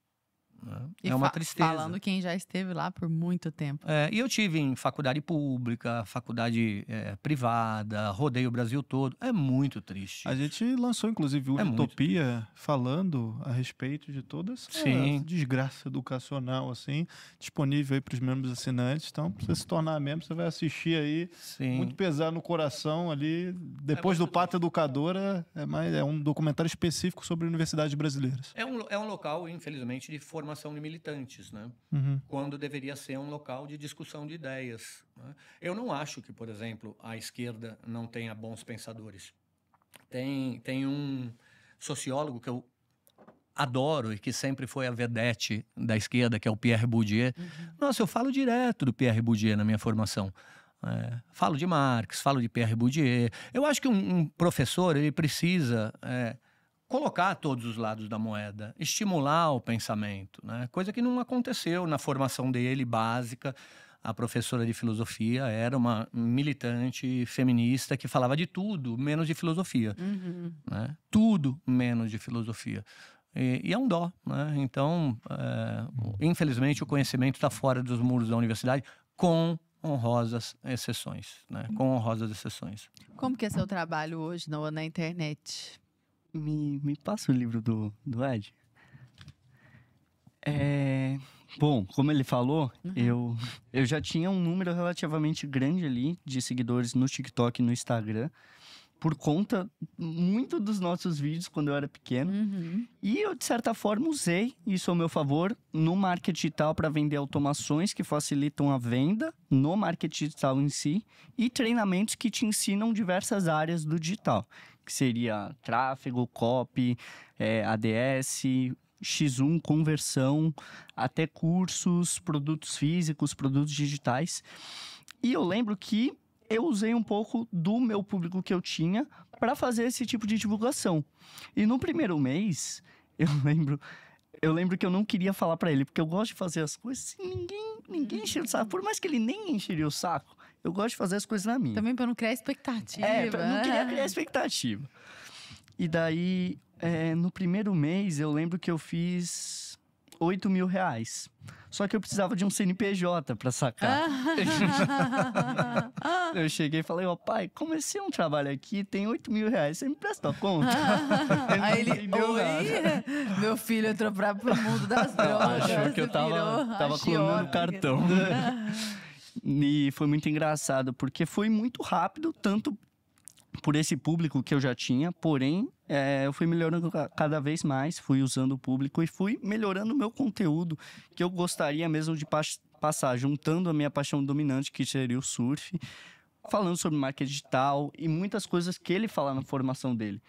E é uma tristeza. Falando quem já esteve lá por muito tempo. E eu tive em faculdade pública, faculdade privada, rodei o Brasil todo. É muito triste. A gente lançou, inclusive, o Utopia falando a respeito de toda essa desgraça educacional, assim, disponível aí para os membros assinantes. Então, para você se tornar membro, você vai assistir aí. Sim. Muito pesado no coração ali. Depois do Pátria Educadora, é um documentário específico sobre universidades brasileiras. É um local, infelizmente, de formação de militantes, né? Quando deveria ser um local de discussão de ideias, né? Eu não acho que, por exemplo, a esquerda não tenha bons pensadores. Tem um sociólogo que eu adoro e que sempre foi a vedete da esquerda, que é o Pierre Bourdieu. Nossa, eu falo direto do Pierre Bourdieu na minha formação. Falo de Marx, falo de Pierre Bourdieu. Eu acho que um professor, ele precisa... colocar todos os lados da moeda, estimular o pensamento, né? Coisa que não aconteceu na formação dele, básica. A professora de filosofia era uma militante feminista que falava de tudo, menos de filosofia. Né? Tudo menos de filosofia. E é um dó, né? Então, infelizmente, o conhecimento está fora dos muros da universidade, com honrosas exceções, né? Com honrosas exceções. Como que é seu trabalho hoje na internet? Me passa o livro do Ed. Bom, como ele falou, eu já tinha um número relativamente grande ali de seguidores no TikTok e no Instagram, por conta muito dos nossos vídeos quando eu era pequeno. E eu, de certa forma, usei isso ao meu favor no marketing digital para vender automações que facilitam a venda no marketing digital em si e treinamentos que te ensinam diversas áreas do digital, que seria tráfego, copy, ADS, X1, conversão, até cursos, produtos físicos, produtos digitais. E eu lembro que eu usei um pouco do meu público que eu tinha para fazer esse tipo de divulgação. E no primeiro mês, eu lembro que eu não queria falar para ele, porque eu gosto de fazer as coisas assim, ninguém enche o saco. Por mais que ele nem encheria o saco, eu gosto de fazer as coisas na minha. Também para não criar expectativa. Não queria criar expectativa. E daí, no primeiro mês, eu lembro que eu fiz R$8.000. Só que eu precisava de um CNPJ para sacar. Eu cheguei e falei, pai, comecei um trabalho aqui, tem R$8.000, você me presta a conta? Aí ele, meu filho entrou pro mundo das drogas. Achou que eu tava clonando o cartão. E foi muito engraçado, porque foi muito rápido, tanto por esse público que eu já tinha, porém, eu fui melhorando cada vez mais, fui usando o público e fui melhorando o meu conteúdo, que eu gostaria mesmo de passar, juntando a minha paixão dominante, que seria o surf, falando sobre marketing digital e muitas coisas que ele fala na formação dele.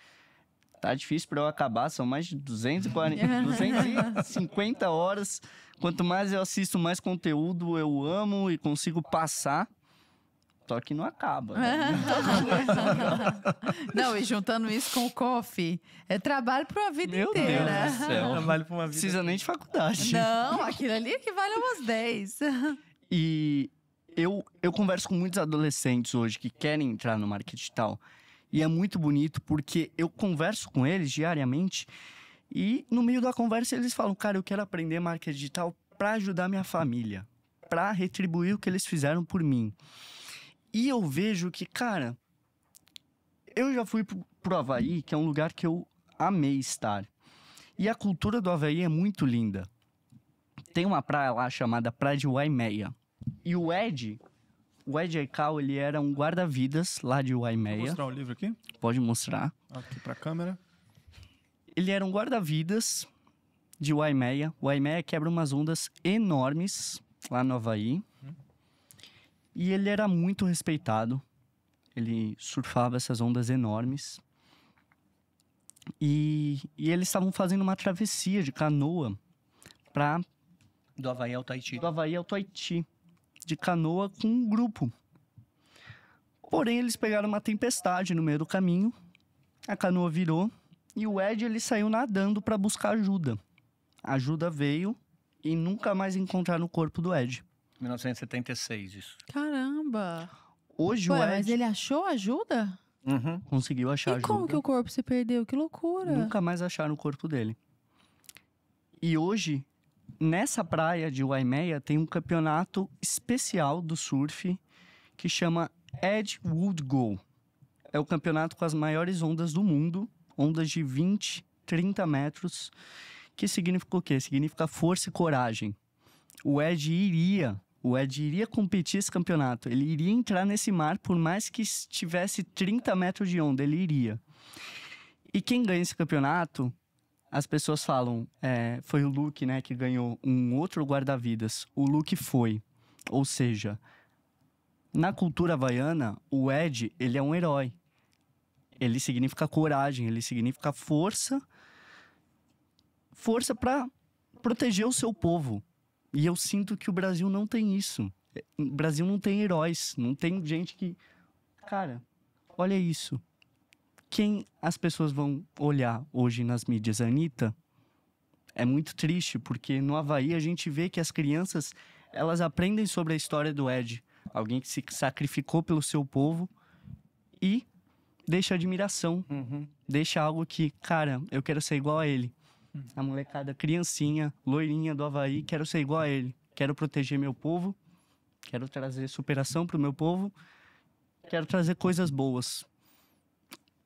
Tá difícil para eu acabar, são mais de 250 horas. Quanto mais eu assisto, mais conteúdo eu amo e consigo passar. Só que não acaba. Né? Não, e juntando isso com o coffee, é trabalho para uma vida Meu inteira. Deus do céu. Trabalho para uma vida. Precisa nem de faculdade. Não, aquilo ali equivale a umas 10. E eu converso com muitos adolescentes hoje que querem entrar no marketing digital. E é muito bonito porque eu converso com eles diariamente e no meio da conversa eles falam, cara, eu quero aprender marketing digital para ajudar minha família, para retribuir o que eles fizeram por mim. E eu vejo que, cara, eu já fui pro Havaí, que é um lugar que eu amei estar. E a cultura do Havaí é muito linda. Tem uma praia lá chamada Praia de Waimeia. E o Ed Aikau, ele era um guarda-vidas lá de Waimeia. Vou mostrar o livro aqui? Pode mostrar. Aqui pra câmera. Ele era um guarda-vidas de Waimeia. Waimeia quebra umas ondas enormes lá no Havaí. E ele era muito respeitado. Ele surfava essas ondas enormes. E eles estavam fazendo uma travessia de canoa do Havaí ao Tahiti. Do Havaí ao Tahiti. De canoa com um grupo. Porém, eles pegaram uma tempestade no meio do caminho. A canoa virou. E o Ed, ele saiu nadando para buscar ajuda. A ajuda veio e nunca mais encontraram o corpo do Ed. 1976, isso. Caramba! Hoje o Ed... Mas ele achou ajuda? Conseguiu achar ajuda. E como que o corpo se perdeu? Que loucura! Nunca mais acharam o corpo dele. E hoje, nessa praia de Waimeia, tem um campeonato especial do surf que chama Ed Wood Go. É o campeonato com as maiores ondas do mundo. Ondas de 20, 30 metros. Que significa o quê? Significa força e coragem. O Ed iria competir esse campeonato. Ele iria entrar nesse mar, por mais que tivesse 30 metros de onda, ele iria. E quem ganha esse campeonato, as pessoas falam, foi o Luke, né, que ganhou um outro guarda-vidas. O Luke foi. Ou seja, na cultura havaiana, o Ed, ele é um herói. Ele significa coragem, ele significa força. Força para proteger o seu povo. E eu sinto que o Brasil não tem isso. O Brasil não tem heróis, não tem gente que... Cara, olha isso. Quem as pessoas vão olhar hoje nas mídias? A Anitta? É muito triste, porque no Havaí a gente vê que as crianças, elas aprendem sobre a história do Ed. Alguém que se sacrificou pelo seu povo e deixa admiração. Deixa algo que, cara, eu quero ser igual a ele. A molecada, criancinha, loirinha do Havaí, quero ser igual a ele. Quero proteger meu povo, quero trazer superação pro meu povo, quero trazer coisas boas.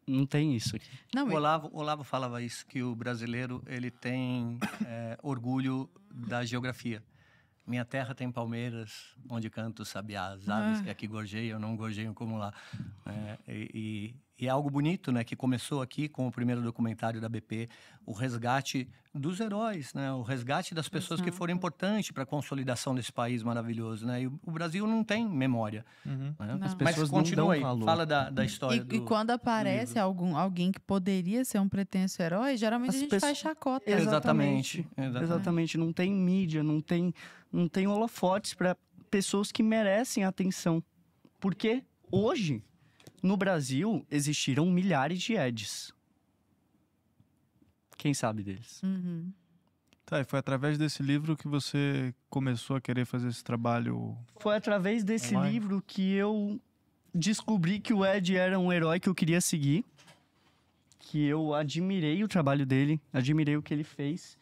Não tem isso aqui. Não, O Olavo falava isso, que o brasileiro ele tem orgulho da geografia. Minha terra tem palmeiras, onde canto sabiás, aves que aqui gorjeiam, não gorjeiam como lá. E é algo bonito, né? Que começou aqui com o primeiro documentário da BP, o resgate dos heróis, né? O resgate das pessoas que foram importantes para a consolidação desse país maravilhoso, né? E o Brasil não tem memória. Né? As Mas pessoas continua aí, não dão valor. fala da história E quando aparece alguém que poderia ser um pretenso herói, geralmente a gente faz chacota. Exatamente. Não tem mídia, não tem holofotes para pessoas que merecem atenção. Porque hoje, no Brasil, existiram milhares de Eds. Quem sabe deles? Tá, e foi através desse livro que você começou a querer fazer esse trabalho? Foi através desse online? livro que eu descobri que o Ed era um herói que eu queria seguir. Que eu admirei o trabalho dele, admirei o que ele fez.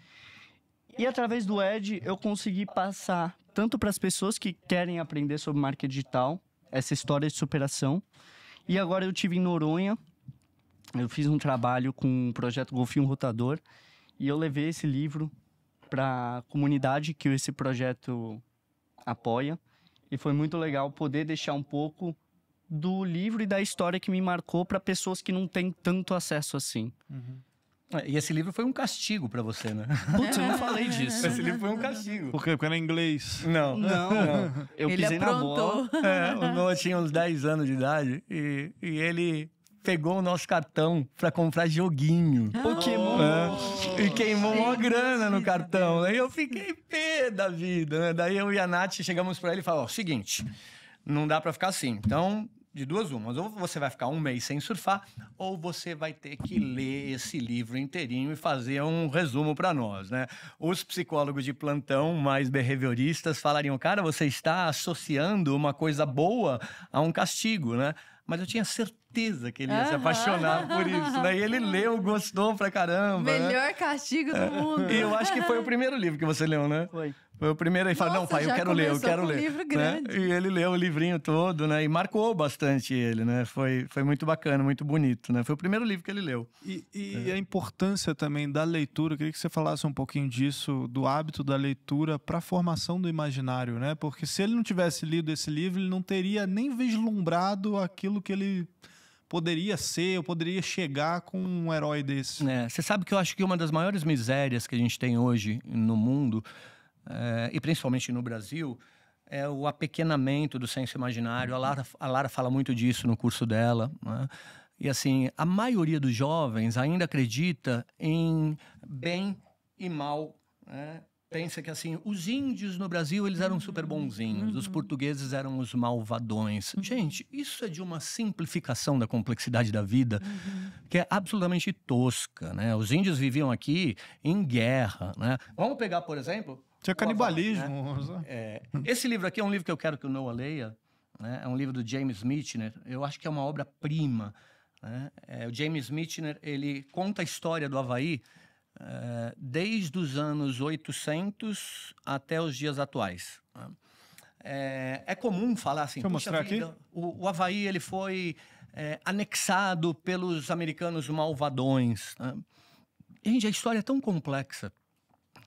E através do Ed, eu consegui passar tanto para as pessoas que querem aprender sobre marca digital, essa história de superação. E agora eu estive em Noronha, eu fiz um trabalho com o projeto Golfinho Rotador, e eu levei esse livro para a comunidade que esse projeto apoia. E foi muito legal poder deixar um pouco do livro e da história que me marcou para pessoas que não têm tanto acesso assim. E esse livro foi um castigo para você, né? Putz, eu não falei disso. Esse livro foi um castigo. Por quê? Porque era em inglês. Não. Eu Ele pisei na bola. aprontou. O Noah tinha uns 10 anos de idade e ele pegou o nosso cartão para comprar joguinho. Pokémon. E queimou uma Gente grana no de cartão. Aí eu fiquei pé da vida, né? Daí eu e a Nath chegamos para ele e falamos, seguinte, não dá para ficar assim. Então, de duas umas, ou você vai ficar um mês sem surfar, ou você vai ter que ler esse livro inteirinho e fazer um resumo para nós, né? Os psicólogos de plantão mais behavioristas falariam, cara, você está associando uma coisa boa a um castigo, né? Mas eu tinha certeza que ele ia se apaixonar por isso, né? E ele leu, gostou pra caramba. Melhor castigo do mundo. E eu acho que foi o primeiro livro que você leu, né? Foi. Foi o primeiro, ele falou, não, Nossa, pai, eu já quero ler, eu começou quero com um ler. livro né? grande. E ele leu o livrinho todo, né? E marcou bastante ele, né? Foi muito bacana, muito bonito, né? Foi o primeiro livro que ele leu. E a importância também da leitura, eu queria que você falasse um pouquinho disso, do hábito da leitura para a formação do imaginário, né? Porque se ele não tivesse lido esse livro, ele não teria nem vislumbrado aquilo que ele poderia ser, ou poderia chegar com um herói desse. Você sabe que eu acho que uma das maiores misérias que a gente tem hoje no mundo, e principalmente no Brasil, é o apequenamento do senso imaginário. A Lara fala muito disso no curso dela, né? E assim, a maioria dos jovens ainda acredita em bem e mal, né? Pensa que assim, os índios no Brasil, eles eram super bonzinhos, os portugueses eram os malvadões. Gente, isso é de uma simplificação da complexidade da vida que é absolutamente tosca, né? Os índios viviam aqui em guerra, né? Vamos pegar, por exemplo... Tinha canibalismo. Esse livro aqui é um livro que eu quero que o Noah leia, né? É um livro do James Michener. Eu acho que é uma obra-prima, né? O James Michener, ele conta a história do Havaí desde os anos 800 até os dias atuais. É comum falar assim... Deixa eu mostrar aqui. O Havaí ele foi anexado pelos americanos malvadões. Né? Gente, a história é tão complexa.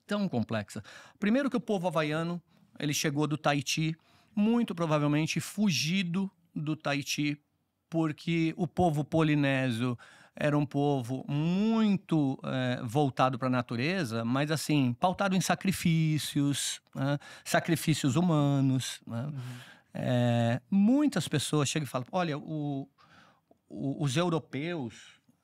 Tão complexa. Primeiro que o povo havaiano, ele chegou do Tahiti, muito provavelmente fugido do Tahiti, porque o povo polinésio era um povo muito voltado para a natureza, mas assim, pautado em sacrifícios, né? Sacrifícios humanos. Né? Muitas pessoas chegam e falam, olha, os europeus,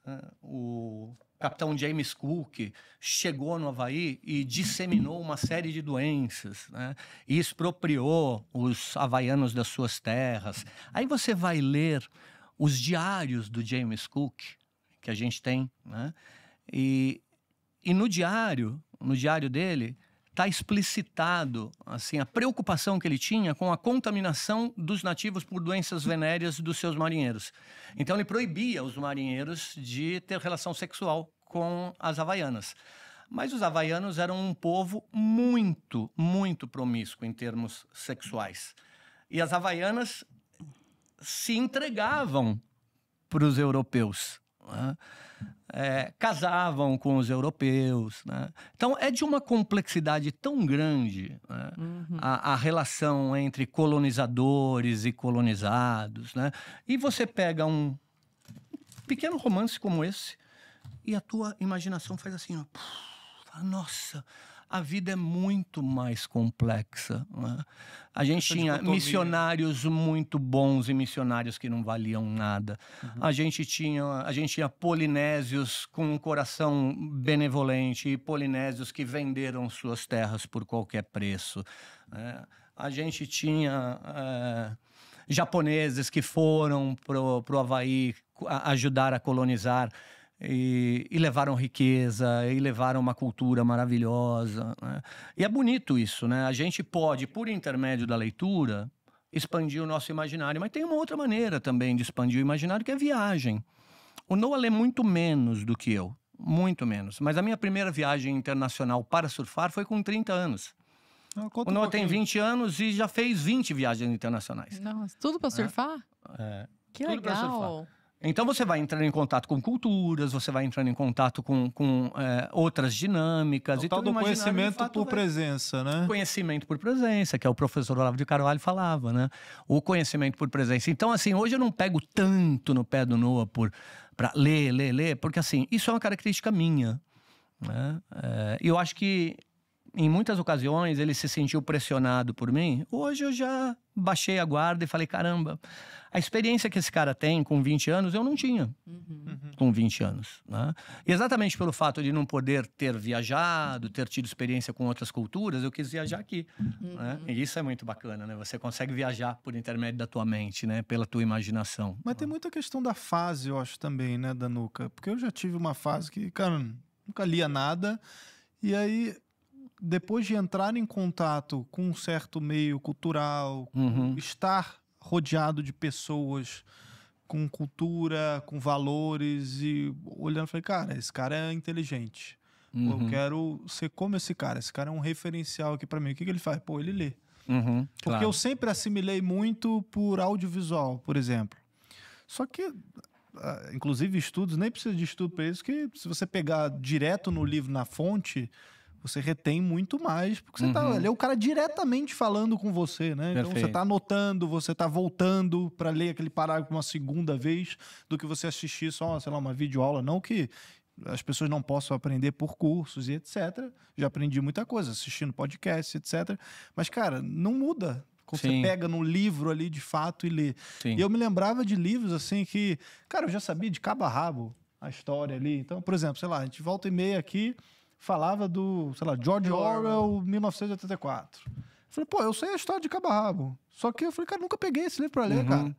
né? O capitão James Cook chegou no Havaí e disseminou uma série de doenças, né? E expropriou os havaianos das suas terras. Aí você vai ler os diários do James Cook, que a gente tem, né? E no diário dele está explicitado assim, a preocupação que ele tinha com a contaminação dos nativos por doenças venéreas dos seus marinheiros. Então ele proibia os marinheiros de ter relação sexual com as havaianas. Mas os havaianos eram um povo muito, muito promíscuo em termos sexuais. E as havaianas se entregavam para os europeus. né? Casavam com os europeus, né? Então é de uma complexidade tão grande, né? A relação entre colonizadores e colonizados, né? E você pega um pequeno romance como esse e a tua imaginação faz assim, ó, nossa, a vida é muito mais complexa, né? A gente tinha missionários muito bons e missionários que não valiam nada. A gente tinha polinésios com um coração benevolente e polinésios que venderam suas terras por qualquer preço, né? A gente tinha japoneses que foram pro Havaí ajudar a colonizar e levaram riqueza, e levaram uma cultura maravilhosa, né? E é bonito isso, né? A gente pode, por intermédio da leitura, expandir o nosso imaginário. Mas tem uma outra maneira também de expandir o imaginário, que é viagem. O Noah lê muito menos do que eu, muito menos. Mas a minha primeira viagem internacional para surfar foi com 30 anos. O Noah tem 20 anos e já fez 20 viagens internacionais. Nossa, tudo para surfar? Que tudo pra legal. surfar. Então você vai entrando em contato com culturas, você vai entrando em contato com outras dinâmicas. O tal do conhecimento por presença, né? Conhecimento por presença, que é o professor Olavo de Carvalho falava, né? O conhecimento por presença. Então, assim, hoje eu não pego tanto no pé do Noah para ler, porque, assim, isso é uma característica minha, né? E eu acho que, em muitas ocasiões, ele se sentiu pressionado por mim. Hoje eu já baixei a guarda e falei, caramba, a experiência que esse cara tem com 20 anos, eu não tinha com 20 anos, né? E exatamente pelo fato de não poder ter viajado, ter tido experiência com outras culturas, eu quis viajar aqui, né? E isso é muito bacana, né? Você consegue viajar por intermédio da tua mente, né? Pela tua imaginação. Mas tem muita questão da fase, eu acho, também, né, Danuca? Porque eu já tive uma fase que, cara, nunca lia nada. E aí, depois de entrar em contato com um certo meio cultural, estar rodeado de pessoas com cultura, com valores, e olhando, falei, cara, esse cara é inteligente. Eu quero ser como esse cara é um referencial aqui pra mim. O que ele faz? Pô, ele lê. Porque eu sempre assimilei muito por audiovisual, por exemplo. Só que, inclusive estudos, nem precisa de estudo para isso, que se você pegar direto no livro, na fonte, você retém muito mais, porque você tá ali, é o cara diretamente falando com você, né? Então você tá anotando, você tá voltando para ler aquele parágrafo uma segunda vez, do que você assistir só, sei lá, uma videoaula. Não que as pessoas não possam aprender por cursos e etc. Já aprendi muita coisa, assistindo podcast, etc. Mas, cara, não muda quando você pega no livro ali de fato e lê. E eu me lembrava de livros assim que, cara, eu já sabia de cabo a rabo a história ali. Então, por exemplo, sei lá, a gente volta e meia aqui, falava do, sei lá, George Orwell, 1984. Eu falei, pô, eu sei a história de cabo a rabo. Só que eu falei, cara, nunca peguei esse livro pra ler, cara.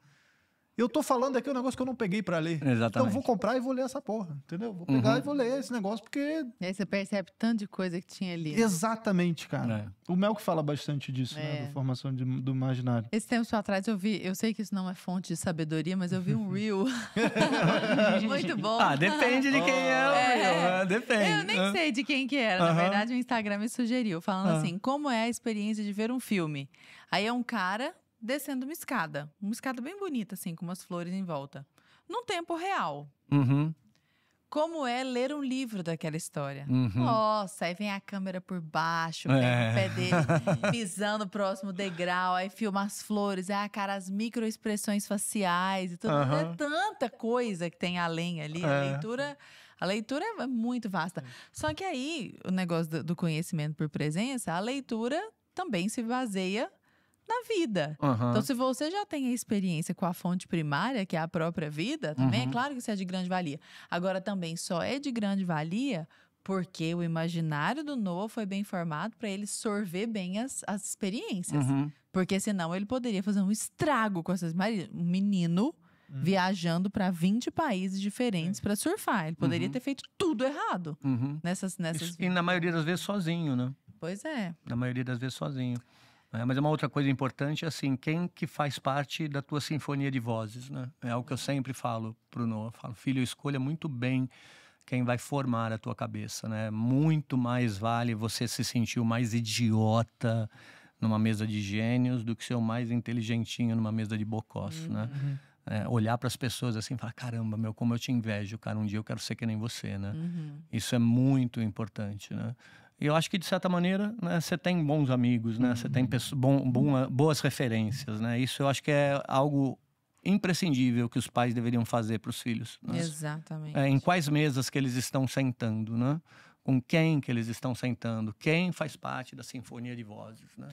Eu tô falando aqui um negócio que eu não peguei pra ler. Exatamente. Então eu vou comprar e vou ler essa porra, entendeu? Vou pegar e vou ler esse negócio, porque... E aí você percebe tanto de coisa que tinha ali. Exatamente, cara. O Mel que fala bastante disso, né? Da formação do imaginário. Esse tempo atrás eu vi, eu sei que isso não é fonte de sabedoria, mas eu vi um reel. Muito bom. Depende de quem é o reel. Depende. Eu nem sei de quem que era. Na verdade, o Instagram me sugeriu, falando assim, como é a experiência de ver um filme. Aí é um cara descendo uma escada bem bonita, assim, com umas flores em volta, num tempo real. Como é ler um livro daquela história. Nossa, aí vem a câmera por baixo, pega o pé dele, pisando no próximo degrau, aí filma as flores, aí, cara, as microexpressões faciais e tudo. É tanta coisa que tem além ali. A leitura é muito vasta. Só que aí, o negócio do conhecimento por presença, a leitura também se baseia na vida. Então, se você já tem a experiência com a fonte primária, que é a própria vida, também é claro que isso é de grande valia. Agora, também só é de grande valia porque o imaginário do Noah foi bem formado para ele sorver bem as experiências. Porque senão ele poderia fazer um estrago com essas... Um menino viajando para 20 países diferentes para surfar. Ele poderia ter feito tudo errado nessas E na maioria das vezes sozinho, né? Pois é. Na maioria das vezes sozinho. Mas é uma outra coisa importante, assim, quem que faz parte da tua sinfonia de vozes, né? É algo que eu sempre falo pro Noah. Eu falo, filho, escolha muito bem quem vai formar a tua cabeça, né? Muito mais vale você se sentir o mais idiota numa mesa de gênios do que ser o mais inteligentinho numa mesa de bocós, né? olhar para as pessoas assim e falar, caramba, meu, como eu te invejo, cara, um dia eu quero ser que nem você, né? Uhum. Isso é muito importante, né? E eu acho que, de certa maneira, né, você tem bons amigos, né? Você tem boas referências, né? Isso eu acho que é algo imprescindível que os pais deveriam fazer para os filhos. Né? Exatamente. Em quais mesas que eles estão sentando, né? Com quem que eles estão sentando, quem faz parte da sinfonia de vozes, né?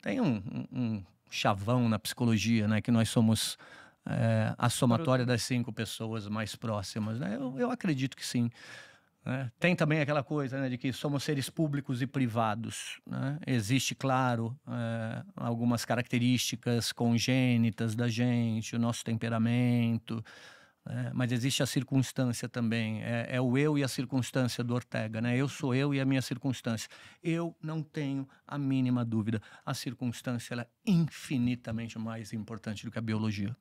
Tem um chavão na psicologia, né? Que nós somos a somatória das 5 pessoas mais próximas, né? Eu acredito que sim. Tem também aquela coisa, né, de que somos seres públicos e privados, né? Existe, claro, algumas características congênitas da gente, o nosso temperamento, mas existe a circunstância também. É o eu e a circunstância do Ortega, né? Eu sou eu e a minha circunstância. Eu não tenho a mínima dúvida. A circunstância ela é infinitamente mais importante do que a biologia.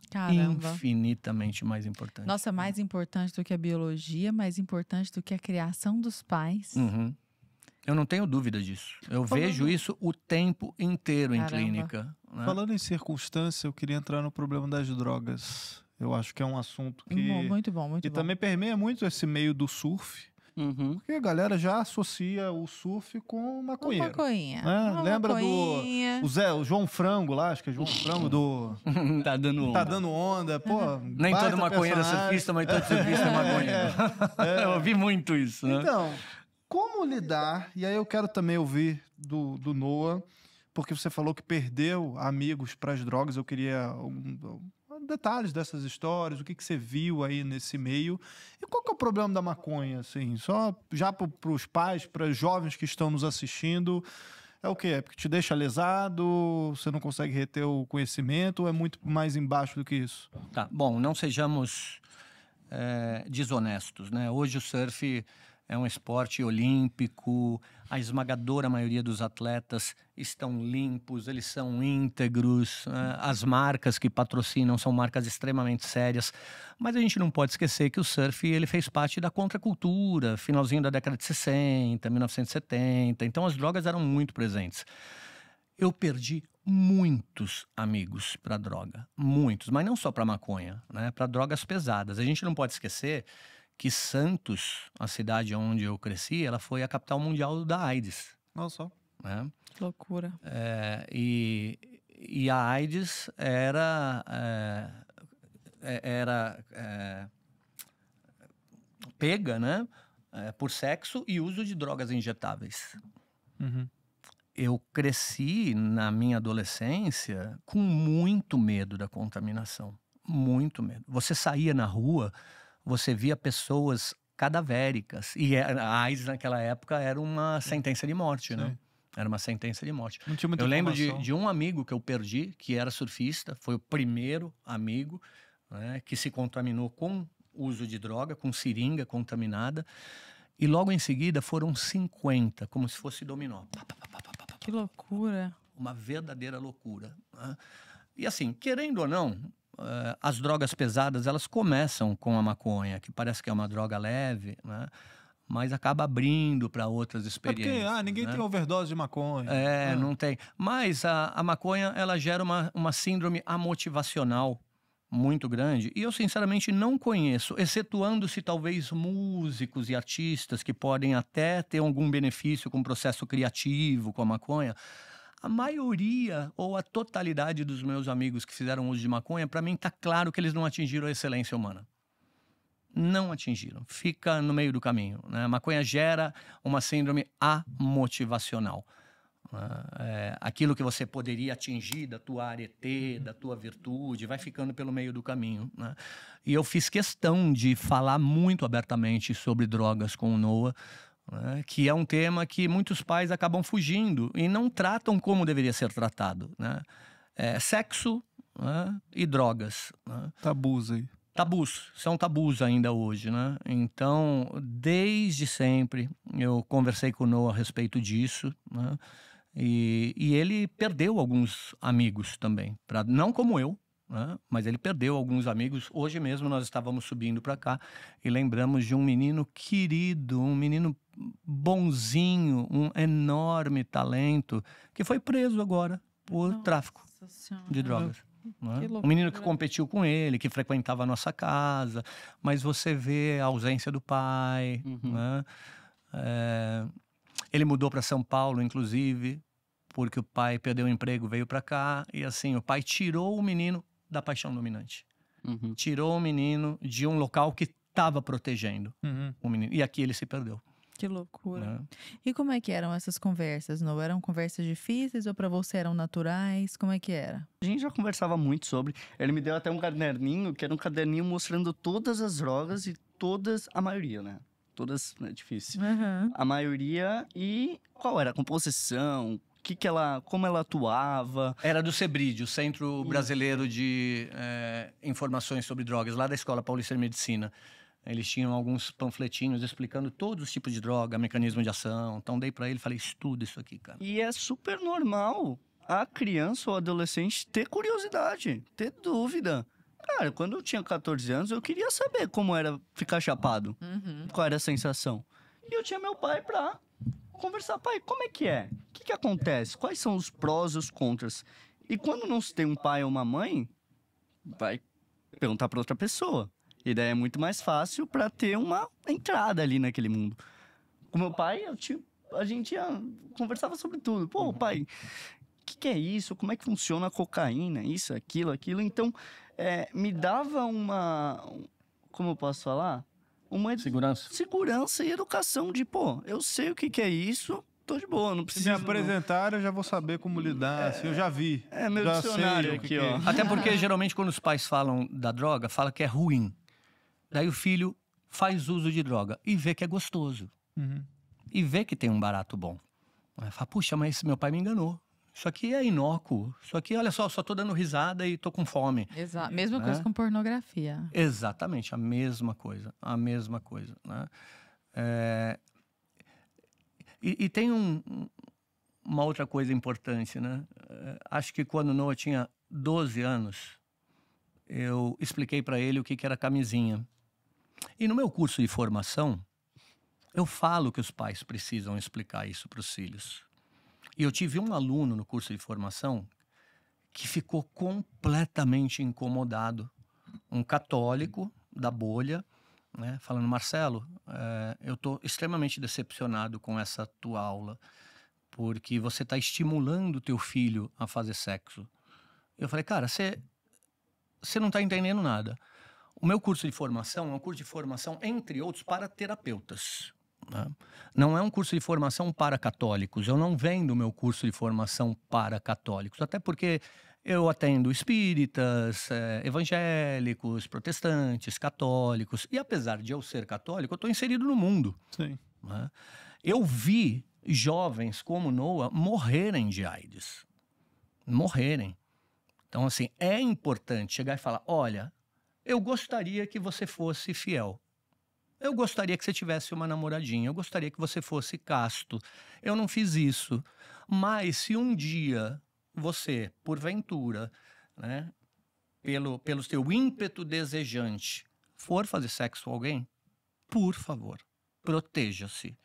Caramba. Infinitamente mais importante. Nossa, mais importante do que a biologia, mais importante do que a criação dos pais. Eu não tenho dúvida disso. Eu vejo isso o tempo inteiro em clínica. Né? Falando em circunstância, eu queria entrar no problema das drogas. Eu acho que é um assunto que... Muito bom, muito bom. E também permeia muito esse meio do surf. Porque a galera já associa o surf com maconheiro. Maconha. Né? Lembra maconhinha. o João Frango lá, acho que é João Frango do... Tá dando onda. Tá dando onda, pô. Nem todo maconheiro é surfista, mas todo surfista é maconheiro. Eu ouvi muito isso, né? Então, como lidar, e aí eu quero também ouvir do Noah, porque você falou que perdeu amigos para as drogas, eu queria detalhes dessas histórias, o que você viu aí nesse meio, e qual que é o problema da maconha, assim, só já para os pais, para os jovens que estão nos assistindo, é o quê? É porque te deixa lesado, você não consegue reter o conhecimento, ou é muito mais embaixo do que isso? Tá, bom, não sejamos desonestos, né? Hoje o surf é um esporte olímpico, a esmagadora maioria dos atletas estão limpos, eles são íntegros, as marcas que patrocinam são marcas extremamente sérias, mas a gente não pode esquecer que o surf ele fez parte da contracultura, finalzinho da década de 60, 1970, então as drogas eram muito presentes. Eu perdi muitos amigos para droga, muitos, mas não só para maconha, né? Para drogas pesadas. A gente não pode esquecer que Santos, a cidade onde eu cresci, ela foi a capital mundial da AIDS. Nossa. Né? Que loucura. E a AIDS era pega, né, por sexo e uso de drogas injetáveis. Eu cresci na minha adolescência com muito medo da contaminação. Muito medo. Você saía na rua, você via pessoas cadavéricas. E a AIDS naquela época era uma sentença de morte, né? Era uma sentença de morte. Não tinha muita eu lembro informação. de um amigo que eu perdi, que era surfista, foi o primeiro amigo, né, que se contaminou com uso de droga, com seringa contaminada. E logo em seguida foram 50, como se fosse dominó. Que loucura. Uma verdadeira loucura. Né? E assim, querendo ou não, as drogas pesadas, elas começam com a maconha, que parece que é uma droga leve, né? Mas acaba abrindo para outras experiências. Porque ninguém tem overdose de maconha. Não tem. Mas a maconha, ela gera uma síndrome amotivacional muito grande. E eu, sinceramente, não conheço, excetuando-se talvez músicos e artistas que podem até ter algum benefício com o processo criativo, com a maconha. A maioria ou a totalidade dos meus amigos que fizeram uso de maconha, para mim está claro que eles não atingiram a excelência humana. Não atingiram. Fica no meio do caminho. Né? A maconha gera uma síndrome amotivacional. Aquilo que você poderia atingir da tua arete, da tua virtude, vai ficando pelo meio do caminho. Né? E eu fiz questão de falar muito abertamente sobre drogas com o Noah, que é um tema que muitos pais acabam fugindo e não tratam como deveria ser tratado. Né? Sexo, né, e drogas. Né? Tabus aí. São tabus ainda hoje, né? Então, desde sempre, eu conversei com o Noah a respeito disso, né? E ele perdeu alguns amigos também, não como eu, né? Mas ele perdeu alguns amigos. Hoje mesmo nós estávamos subindo para cá e lembramos de um menino querido, um menino bonzinho, um enorme talento, que foi preso agora por tráfico de drogas. Né? Que Um menino que loucura. competiu com ele, que frequentava a nossa casa, mas você vê a ausência do pai. Né? Ele mudou para São Paulo, inclusive, porque o pai perdeu o emprego, veio para cá, e assim, o pai tirou o menino da paixão dominante. Tirou o menino de um local que estava protegendo o menino. E aqui ele se perdeu. Que loucura. Né? E como é que eram essas conversas, Noah? Eram conversas difíceis ou para você eram naturais? Como é que era? A gente já conversava muito sobre. Ele me deu até um caderninho, que era um caderninho mostrando todas as drogas e todas, a maioria, né? Todas, é difícil. A maioria e qual era a composição, como ela atuava. Era do CEBRID, o Centro Brasileiro de Informações sobre Drogas, lá da Escola Paulista de Medicina. Eles tinham alguns panfletinhos explicando todos os tipos de droga, mecanismo de ação. Então dei para ele e falei, estuda isso aqui, cara. E é super normal a criança ou adolescente ter curiosidade, ter dúvida. Cara, quando eu tinha 14 anos, eu queria saber como era ficar chapado. Qual era a sensação. E eu tinha meu pai pra conversar. Pai, como é que é? O que acontece? Quais são os prós e os contras? E quando não se tem um pai ou uma mãe, vai perguntar pra outra pessoa. E daí é muito mais fácil pra ter uma entrada ali naquele mundo. Com meu pai, a gente conversava sobre tudo. Pô, pai, o que é isso? Como é que funciona a cocaína? Isso, aquilo. Então, me dava como eu posso falar? Uma segurança e educação de, pô, eu sei o que é isso, tô de boa, não preciso... Se me apresentar, eu já vou saber como lidar, assim, eu já vi. É meu já dicionário sei aqui, o que ó. Até porque, geralmente, quando os pais falam da droga, fala que é ruim. Daí o filho faz uso de droga e vê que é gostoso. E vê que tem um barato bom. Aí fala, puxa, mas esse meu pai me enganou. Isso aqui é inócuo. Isso aqui, olha só tô dando risada e tô com fome. Exato. Mesma coisa com pornografia. Exatamente, a mesma coisa. A mesma coisa. Né? E tem uma outra coisa importante, né? Acho que quando o Noah tinha 12 anos, eu expliquei para ele o que era camisinha. E no meu curso de formação, eu falo que os pais precisam explicar isso para os filhos. E eu tive um aluno no curso de formação que ficou completamente incomodado. Um católico da bolha, né, falando, Marcelo, eu estou extremamente decepcionado com essa tua aula, porque você está estimulando o teu filho a fazer sexo. Eu falei, cara, você não está entendendo nada. O meu curso de formação é um curso de formação, entre outros, para terapeutas. Né? Não é um curso de formação para católicos. Eu não vendo o meu curso de formação para católicos. Até porque eu atendo espíritas, evangélicos, protestantes, católicos. E apesar de eu ser católico, eu estou inserido no mundo. Sim. Né? Eu vi jovens como Noah morrerem de AIDS. Morrerem. Então, assim, é importante chegar e falar, olha, eu gostaria que você fosse fiel. Eu gostaria que você tivesse uma namoradinha. Eu gostaria que você fosse casto. Eu não fiz isso. Mas se um dia você, porventura, né, pelo seu ímpeto desejante, for fazer sexo com alguém, por favor, proteja-se.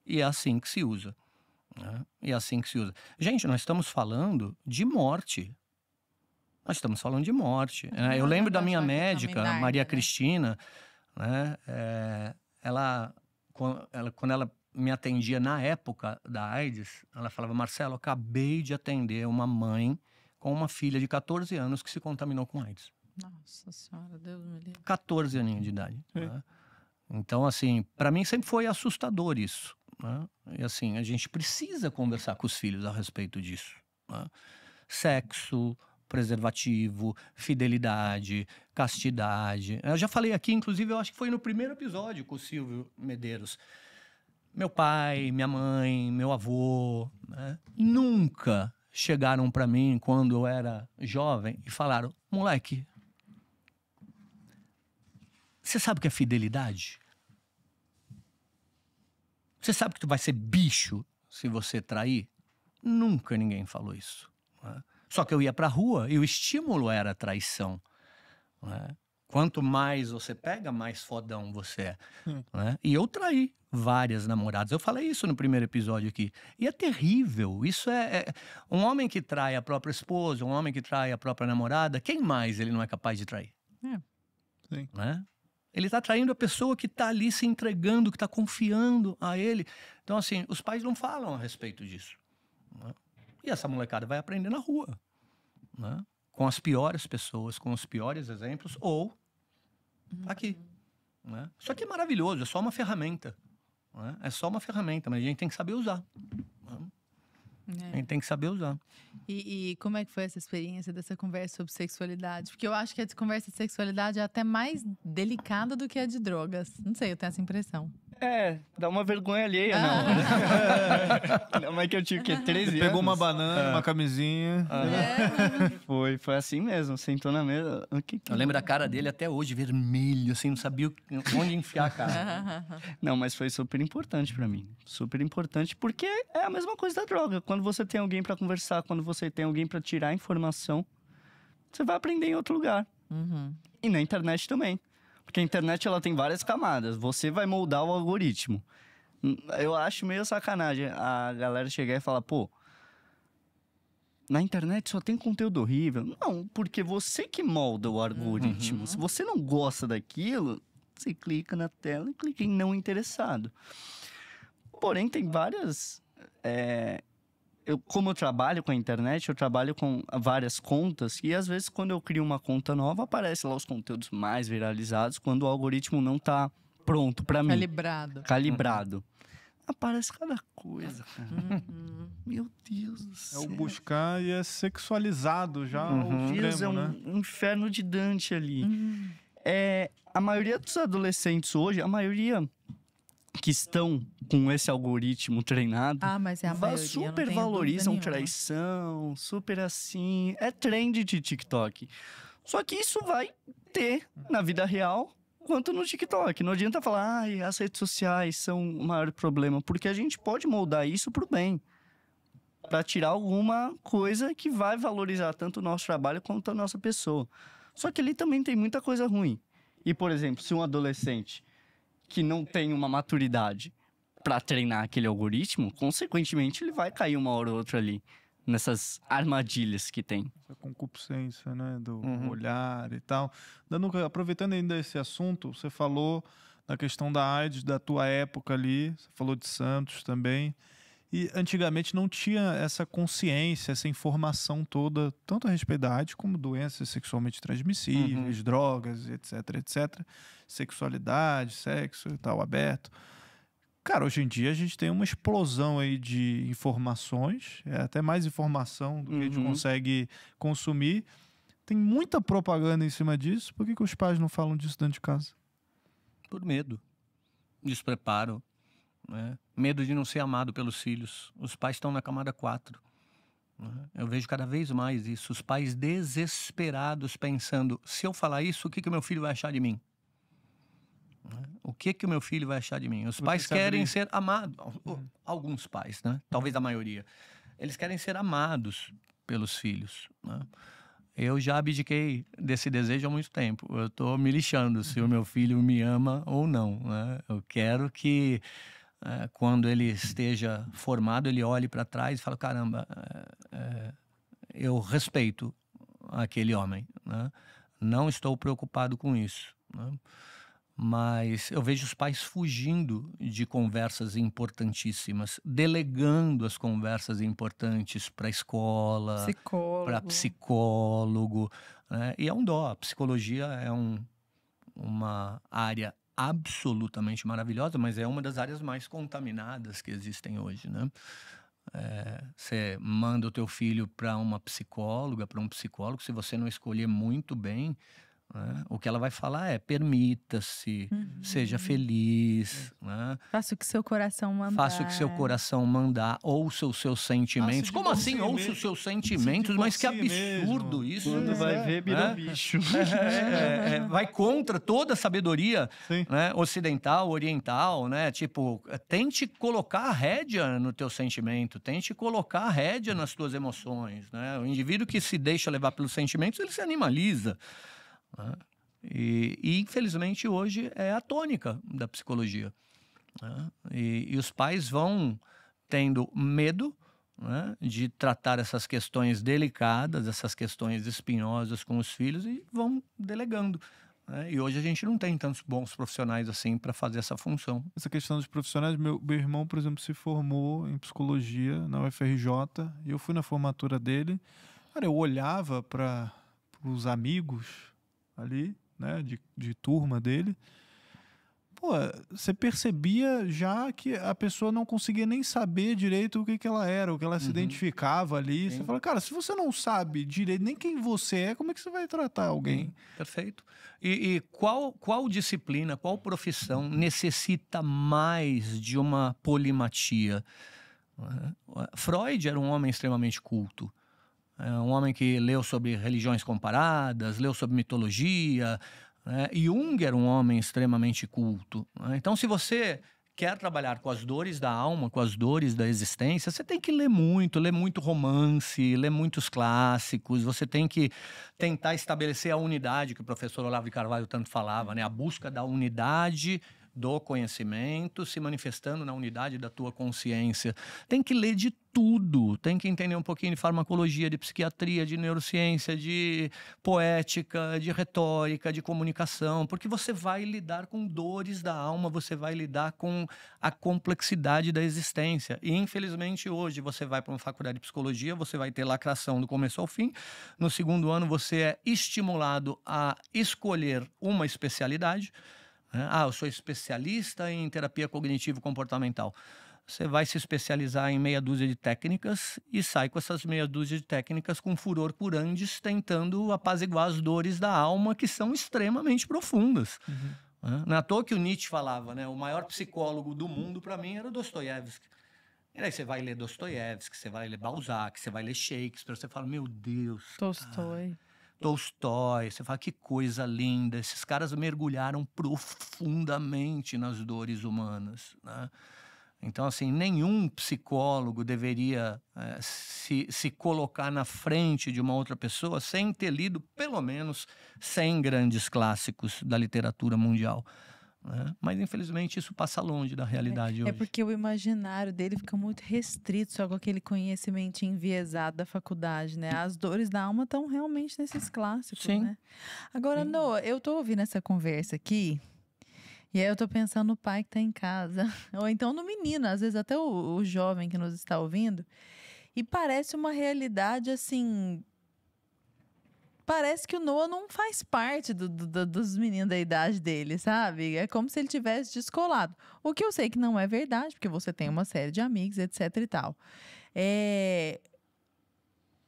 E é assim que se usa. Né? E é assim que se usa. Gente, nós estamos falando de morte. Nós estamos falando de morte. Eu lembro da minha médica, Maria Cristina, né? Quando ela me atendia na época da AIDS, ela falava, Marcelo, eu acabei de atender uma mãe com uma filha de 14 anos que se contaminou com AIDS. Nossa Senhora, Deus me livre. 14 aninhos de idade. Né? Então, assim, para mim sempre foi assustador isso. Né? E assim, a gente precisa conversar com os filhos a respeito disso. Né? Sexo, preservativo, fidelidade, castidade. Eu já falei aqui, inclusive, eu acho que foi no primeiro episódio com o Silvio Medeiros. Meu pai, minha mãe, meu avô, né, nunca chegaram para mim quando eu era jovem e falaram, moleque, você sabe o que é fidelidade? Você sabe que tu vai ser bicho se você trair? Nunca ninguém falou isso. Né? Só que eu ia pra rua e o estímulo era a traição. Né? Quanto mais você pega, mais fodão você é. Né? E eu traí várias namoradas. Eu falei isso no primeiro episódio aqui. E é terrível. Isso um homem que trai a própria esposa, um homem que trai a própria namorada, quem mais ele não é capaz de trair? Sim. Né? Ele está traindo a pessoa que está ali se entregando, que está confiando a ele. Então, assim, os pais não falam a respeito disso. Né? E essa molecada vai aprender na rua. Né? Com as piores pessoas, com os piores exemplos, ou aqui. Né? Isso aqui é maravilhoso, é só uma ferramenta. Né? É só uma ferramenta, mas a gente tem que saber usar. Né? A gente tem que saber usar. E como é que foi essa experiência dessa conversa sobre sexualidade? Porque eu acho que a conversa de sexualidade é até mais delicada do que a de drogas. Não sei, eu tenho essa impressão. Dá uma vergonha alheia, não. Mas que eu tinha, 13 anos? Pegou uma banana, uma camisinha. Foi assim mesmo, sentou na mesa. Eu lembro da cara dele até hoje, vermelho, assim, não sabia onde enfiar a cara. Não, mas foi super importante pra mim. Super importante, porque é a mesma coisa da droga. Quando você tem alguém pra conversar, quando você tem alguém pra tirar informação, você vai aprender em outro lugar. E na internet também. Porque a internet, ela tem várias camadas. Você vai moldar o algoritmo. Eu acho meio sacanagem a galera chegar e falar, pô, na internet só tem conteúdo horrível. Não, porque você que molda o algoritmo. Se você não gosta daquilo, você clica na tela e clica em não interessado. Porém, tem várias... Como eu trabalho com a internet, eu trabalho com várias contas e às vezes quando eu crio uma conta nova, aparece lá os conteúdos mais viralizados quando o algoritmo não tá pronto pra mim. Calibrado. Aparece cada coisa, cara. Meu Deus do céu. É o buscar e é sexualizado já ao Deus, extremo, né? Um inferno de Dante ali. A maioria dos adolescentes hoje, a maioria que estão com esse algoritmo treinado, mas é a maioria, super valorizam traição, super assim. É trend de TikTok. Só que isso vai ter na vida real quanto no TikTok. Não adianta falar, as redes sociais são o maior problema, porque a gente pode moldar isso pro bem. Para tirar alguma coisa que vai valorizar tanto o nosso trabalho quanto a nossa pessoa. Só que ali também tem muita coisa ruim. E, por exemplo, se um adolescente que não tem uma maturidade para treinar aquele algoritmo, consequentemente ele vai cair uma hora ou outra ali, nessas armadilhas que tem. Essa concupiscência, né, do olhar e tal. Danuca, aproveitando ainda esse assunto, você falou da questão da AIDS, da tua época ali, você falou de Santos também, e antigamente não tinha essa consciência, essa informação toda, tanto a respeito da AIDS como doenças sexualmente transmissíveis, drogas, etc, etc. Sexualidade, sexo e tal, aberto. Cara, hoje em dia a gente tem uma explosão aí de informações, até mais informação do que a gente consegue consumir. Tem muita propaganda em cima disso. Por que os pais não falam disso dentro de casa? Por medo, despreparo, né? Medo de não ser amado pelos filhos. Os pais estão na camada 4. Né? Eu vejo cada vez mais isso. Os pais desesperados pensando, se eu falar isso, o que o meu filho vai achar de mim? O que o meu filho vai achar de mim? Os pais querem ser amados. Alguns pais, né? Talvez a maioria. Eles querem ser amados pelos filhos. Né? Eu já abdiquei desse desejo há muito tempo. Eu estou me lixando se o meu filho me ama ou não. Né? Eu quero que, quando ele esteja formado, ele olhe para trás e fale, caramba, eu respeito aquele homem. Né? Não estou preocupado com isso. Né? Mas eu vejo os pais fugindo de conversas importantíssimas, delegando as conversas importantes para a escola, para psicólogo. Né? E é um dó. A psicologia é uma área absolutamente maravilhosa, mas é uma das áreas mais contaminadas que existem hoje. Né? Você manda o teu filho para uma psicóloga, para um psicólogo, se você não escolher muito bem, o que ela vai falar é permita-se, seja feliz, né? Faça o que seu coração mandar. Faça o que seu coração mandar, ouça os seus sentimentos. Como assim ouça os seus sentimentos? Mas que absurdo isso. Quando vai ver, vira bicho. Vai contra toda a sabedoria, né, ocidental, oriental, né? Tipo, tente colocar a rédea no teu sentimento, tente colocar a rédea nas tuas emoções, né? O indivíduo que se deixa levar pelos sentimentos, ele se animaliza. E infelizmente, hoje é a tônica da psicologia, né? E os pais vão tendo medo, né, de tratar essas questões delicadas, essas questões espinhosas com os filhos e vão delegando, né? E hoje a gente não tem tantos bons profissionais assim para fazer essa função. Essa questão dos profissionais, meu irmão, por exemplo, se formou em psicologia na UFRJ e eu fui na formatura dele. Cara, eu olhava para os amigos ali, né, de turma dele. Pô, você percebia já que a pessoa não conseguia nem saber direito o que ela era, o que ela se identificava ali. Sim. Você fala, cara, se você não sabe direito nem quem você é, como é que você vai tratar alguém? Sim, perfeito. E qual disciplina, qual profissão necessita mais de uma polimatia? Freud era um homem extremamente culto. Um homem que leu sobre religiões comparadas, leu sobre mitologia, né? Jung era um homem extremamente culto, né? Então, se você quer trabalhar com as dores da alma, com as dores da existência, você tem que ler muito romance, ler muitos clássicos, você tem que tentar estabelecer a unidade que o professor Olavo de Carvalho tanto falava, né? A busca da unidade do conhecimento se manifestando na unidade da tua consciência. Tem que ler de tudo, tem que entender um pouquinho de farmacologia, de psiquiatria, de neurociência, de poética, de retórica, de comunicação, porque você vai lidar com dores da alma, você vai lidar com a complexidade da existência. E, infelizmente, hoje você vai para uma faculdade de psicologia, você vai ter lacração do começo ao fim. No segundo ano, você é estimulado a escolher uma especialidade. Eu sou especialista em terapia cognitivo-comportamental. Você vai se especializar em meia dúzia de técnicas e sai com essas meia dúzia de técnicas com furor por andes, tentando apaziguar as dores da alma, que são extremamente profundas. Não é à toa que o Nietzsche falava, né? O maior psicólogo do mundo, para mim, era Dostoiévski. E aí você vai ler Dostoiévski, você vai ler Balzac, você vai ler Shakespeare, você fala, meu Deus. Tolstói, você fala, que coisa linda, esses caras mergulharam profundamente nas dores humanas, né? Então, assim, nenhum psicólogo deveria se colocar na frente de uma outra pessoa sem ter lido pelo menos 100 grandes clássicos da literatura mundial, né? Mas, infelizmente, isso passa longe da realidade hoje. É porque o imaginário dele fica muito restrito só com aquele conhecimento enviesado da faculdade, né? As dores da alma estão realmente nesses clássicos, Sim. né? Agora, Sim. Noah, eu tô ouvindo essa conversa aqui e aí eu tô pensando no pai que tá em casa, ou então no menino, às vezes até o jovem que nos está ouvindo, e parece uma realidade assim... Parece que o Noah não faz parte dos meninos da idade dele, sabe? É como se ele tivesse descolado. O que eu sei que não é verdade, porque você tem uma série de amigos, etc e tal.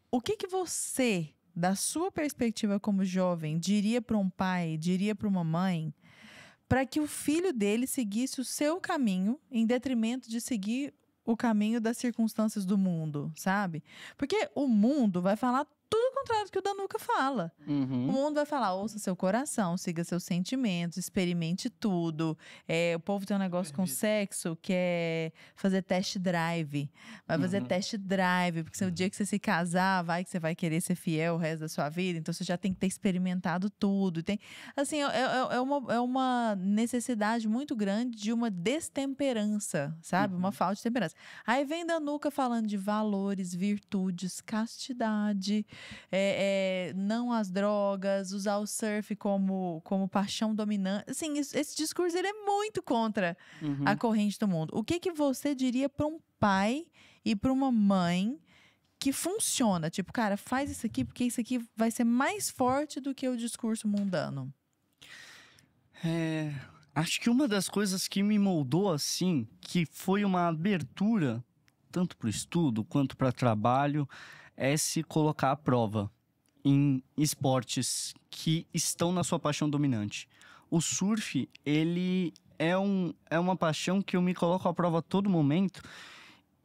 O que você, da sua perspectiva como jovem, diria para um pai, diria para uma mãe, para que o filho dele seguisse o seu caminho, em detrimento de seguir o caminho das circunstâncias do mundo, sabe? Porque o mundo vai falar tudo o contrário do que o Danuca fala. O mundo vai falar, ouça seu coração, siga seus sentimentos, experimente tudo. O povo tem um negócio com sexo que é fazer test drive. Vai fazer test drive, porque o dia que você se casar, vai que você vai querer ser fiel o resto da sua vida, então você já tem que ter experimentado tudo. Tem, assim, é uma necessidade muito grande de uma destemperança, sabe? Uma falta de temperança. Aí vem Danuca falando de valores, virtudes, castidade, não às drogas, usar o surf como paixão dominante. Assim, esse discurso ele é muito contra a corrente do mundo. O que você diria para um pai e para uma mãe que funciona? Tipo, cara, faz isso aqui porque isso aqui vai ser mais forte do que o discurso mundano. Acho que uma das coisas que me moldou assim, que foi uma abertura tanto para o estudo quanto para trabalho, é se colocar à prova em esportes que estão na sua paixão dominante. O surf, ele é uma paixão que eu me coloco à prova a todo momento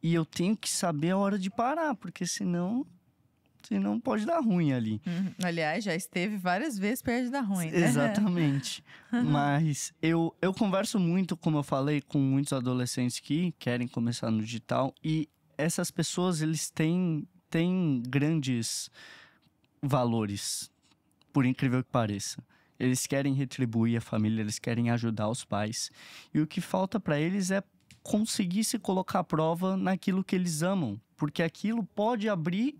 e eu tenho que saber a hora de parar, porque senão pode dar ruim ali. Aliás, já esteve várias vezes perto de dar ruim, né? Exatamente. Mas eu converso muito, como eu falei, com muitos adolescentes que querem começar no digital e essas pessoas, eles têm grandes valores, por incrível que pareça. eles querem retribuir a família, eles querem ajudar os pais. E o que falta para eles é conseguir se colocar à prova naquilo que eles amam, porque aquilo pode abrir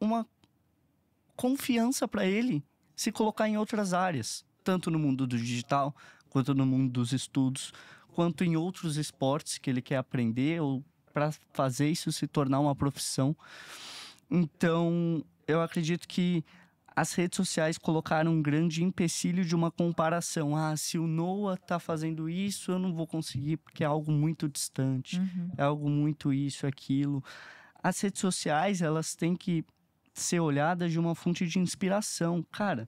uma confiança para ele se colocar em outras áreas, tanto no mundo do digital, quanto no mundo dos estudos, quanto em outros esportes que ele quer aprender ou para fazer isso se tornar uma profissão. Então, eu acredito que as redes sociais colocaram um grande empecilho de uma comparação. Se o Noah está fazendo isso, eu não vou conseguir porque é algo muito distante, é algo muito isso, aquilo. As redes sociais, elas têm que ser olhadas de uma fonte de inspiração. Cara,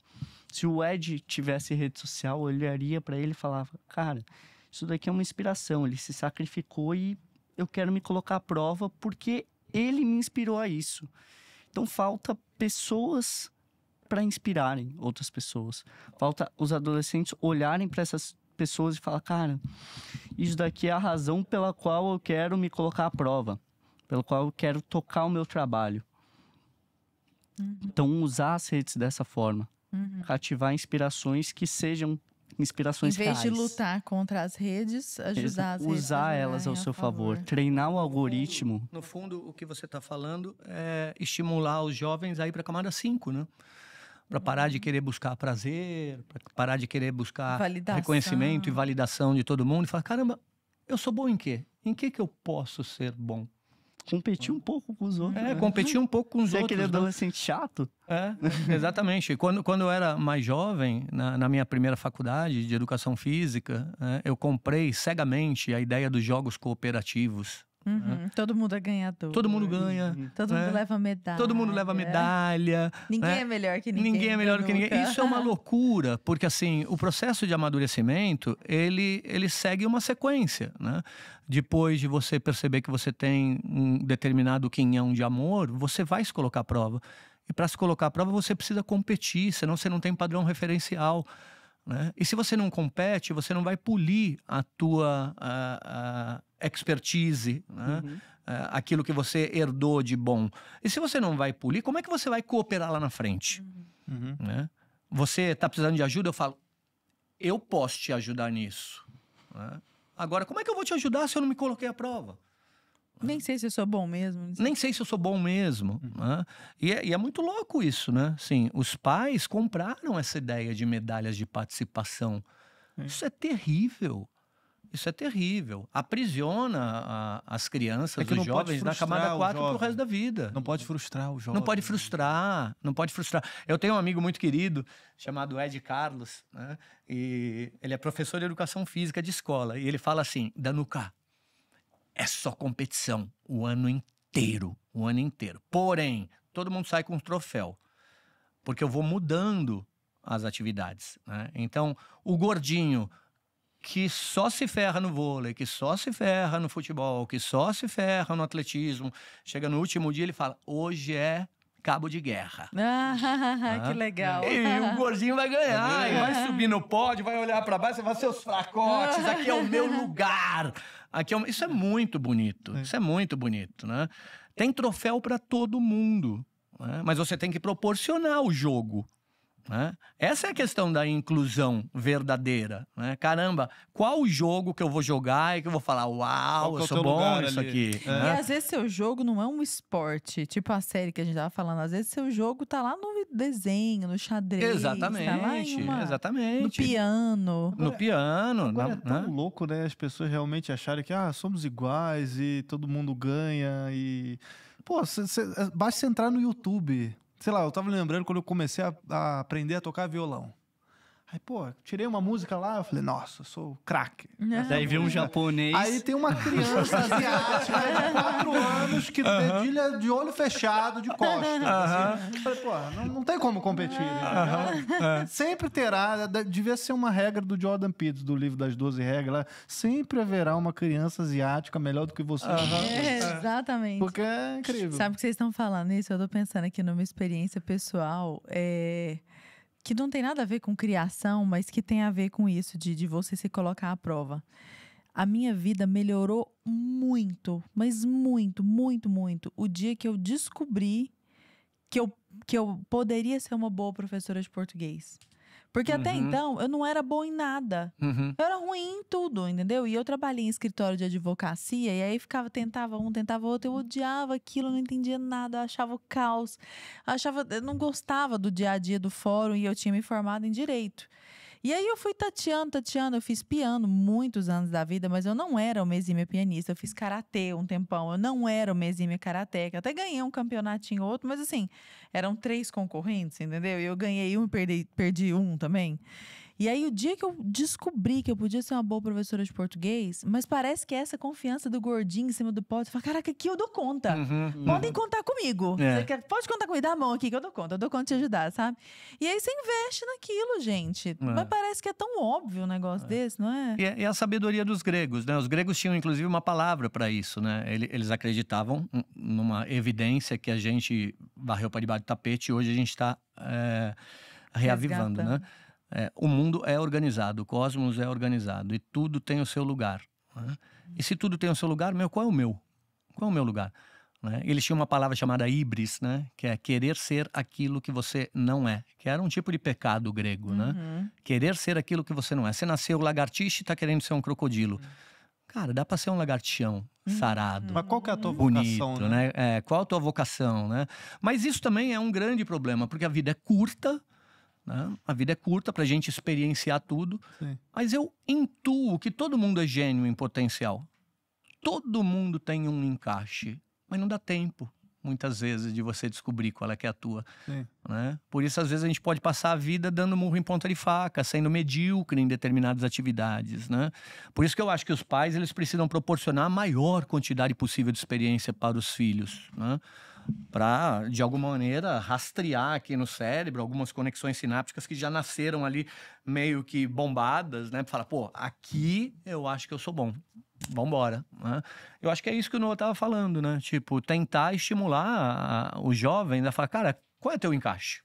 se o Ed tivesse rede social, eu olharia para ele e falava, cara, isso daqui é uma inspiração, ele se sacrificou e eu quero me colocar à prova porque ele me inspirou a isso. Então falta pessoas para inspirarem outras pessoas. Falta os adolescentes olharem para essas pessoas e falar, cara, isso daqui é a razão pela qual eu quero me colocar à prova, pela qual eu quero tocar o meu trabalho. Então, usar as redes dessa forma. Ativar inspirações que sejam inspirações reais. Em vez de lutar contra as redes, ajudar as redes. Usar elas ao seu favor. Treinar o algoritmo. No fundo, o que você está falando é estimular os jovens a ir para a camada 5, né? Para parar de querer buscar prazer, para parar de querer buscar reconhecimento e validação de todo mundo. E falar, caramba, eu sou bom em quê? Em que eu posso ser bom? Competir um pouco com os outros. Competir um pouco com os outros. Ser aquele adolescente chato. Exatamente. Quando eu era mais jovem, na minha primeira faculdade de educação física, eu comprei cegamente a ideia dos jogos cooperativos. Todo mundo é ganhador. Todo mundo ganha. Todo mundo leva medalha. Todo mundo leva medalha. Ninguém é melhor que ninguém. Ninguém é melhor que ninguém. Isso é uma loucura, porque assim, o processo de amadurecimento, ele segue uma sequência, né? Depois de você perceber que você tem um determinado quinhão de amor, você vai se colocar à prova. E para se colocar à prova, você precisa competir, senão você não tem padrão referencial, né? E se você não compete, você não vai polir a tua expertise, né? Aquilo que você herdou de bom. E se você não vai polir, como é que você vai cooperar lá na frente? Né? Você está precisando de ajuda? Eu falo, eu posso te ajudar nisso, né? Agora, como é que eu vou te ajudar se eu não me coloquei à prova? Nem sei se eu sou bom mesmo. Nem sei se eu sou bom mesmo. Né? E é muito louco isso, né? Sim, os pais compraram essa ideia de medalhas de participação. Isso é terrível. Isso é terrível. Aprisiona as crianças, os jovens na camada 4 pro resto da vida. Não pode frustrar o jovem. Não pode frustrar, não pode frustrar. Eu tenho um amigo muito querido, chamado Ed Carlos, né? E ele é professor de educação física de escola. E ele fala assim, Danuca, é só competição o ano inteiro, o ano inteiro. Porém, todo mundo sai com um troféu, porque eu vou mudando as atividades, né? Então, o gordinho que só se ferra no vôlei, que só se ferra no futebol, que só se ferra no atletismo, chega no último dia ele fala, hoje é cabo de guerra. Que legal. E o gordinho vai ganhar, e vai subir no pódio, vai olhar para baixo e vai seus fracotes, aqui é o meu lugar. Isso é muito bonito, isso é muito bonito, né? Tem troféu para todo mundo, né? Mas você tem que proporcionar o jogo, né? Essa é a questão da inclusão verdadeira, né? Caramba, qual o jogo que eu vou jogar e que eu vou falar, uau, eu sou bom nisso aqui, né? E às vezes seu jogo não é um esporte, tipo a série que a gente tava falando, às vezes seu jogo tá lá no desenho, no xadrez, exatamente, tá lá exatamente. No piano. No piano. Agora é tão louco, né? As pessoas realmente acharem que somos iguais e todo mundo ganha e... Pô, basta você entrar no YouTube. Sei lá, eu tava lembrando quando eu comecei a aprender a tocar violão. Aí, pô, tirei uma música lá, eu falei, nossa, eu sou craque. Daí veio um japonês. Aí tem uma criança asiática de 4 anos que dedilha de olho fechado, de costas. Assim. Eu falei, pô, não tem como competir. Sempre terá, devia ser uma regra do Jordan Peterson, do livro das 12 regras. Lá, sempre haverá uma criança asiática melhor do que você. Exatamente. Porque é incrível. Sabe o que vocês estão falando isso? Eu tô pensando aqui numa experiência pessoal, que não tem nada a ver com criação, mas que tem a ver com isso, de você se colocar à prova. A minha vida melhorou muito, mas muito, muito, muito. O dia que eu descobri que eu poderia ser uma boa professora de português. Porque até então, eu não era boa em nada. Eu era ruim em tudo, entendeu? E eu trabalhei em escritório de advocacia, e aí tentava um, tentava outro, eu odiava aquilo, eu não entendia nada, eu achava o caos. Eu não gostava do dia a dia do fórum, e eu tinha me formado em Direito. E aí eu fui tateando, eu fiz piano muitos anos da vida, mas eu não era uma exímia pianista, eu fiz karatê um tempão, eu não era uma exímia karateca, até ganhei um campeonatinho ou outro, mas assim, eram 3 concorrentes, entendeu? E eu ganhei um e perdi um também. E aí, o dia que eu descobri que eu podia ser uma boa professora de português, mas parece que essa confiança do gordinho em cima do pote, fala, caraca, aqui eu dou conta. Podem contar comigo. Pode contar comigo, dá a mão aqui que eu dou conta de te ajudar, sabe? E aí você investe naquilo, gente. Mas parece que é tão óbvio um negócio desse, não é? E a sabedoria dos gregos, né? Os gregos tinham, inclusive, uma palavra para isso, né? Eles acreditavam numa evidência que a gente varreu para debaixo do tapete e hoje a gente está reavivando, né? O mundo é organizado, o cosmos é organizado e tudo tem o seu lugar, né? E se tudo tem o seu lugar, qual é o meu? Qual é o meu lugar? Né? Eles tinham uma palavra chamada híbris, né? Que é querer ser aquilo que você não é, que era um tipo de pecado grego, né? Querer ser aquilo que você não é. Você nasceu lagartixa e está querendo ser um crocodilo. Cara, dá para ser um lagartixão sarado. Mas qual que é a tua bonito, vocação, né? Qual a tua vocação, né? Mas isso também é um grande problema, porque a vida é curta, né? A vida é curta pra gente experienciar tudo. Sim. Mas eu intuo que todo mundo é gênio em potencial. Todo mundo tem um encaixe, mas não dá tempo, muitas vezes, de você descobrir qual é que é a tua. Né? Por isso, às vezes, a gente pode passar a vida dando murro em ponta de faca, sendo medíocre em determinadas atividades. Né? Por isso que eu acho que os pais eles precisam proporcionar a maior quantidade possível de experiência para os filhos. Né? Para, de alguma maneira, rastrear aqui no cérebro algumas conexões sinápticas que já nasceram ali meio que bombadas, né? Para falar, pô, aqui eu acho que eu sou bom. Vambora, né? Eu acho que é isso que o Noah estava falando, né? Tipo, tentar estimular o jovem a falar, cara, qual é teu encaixe?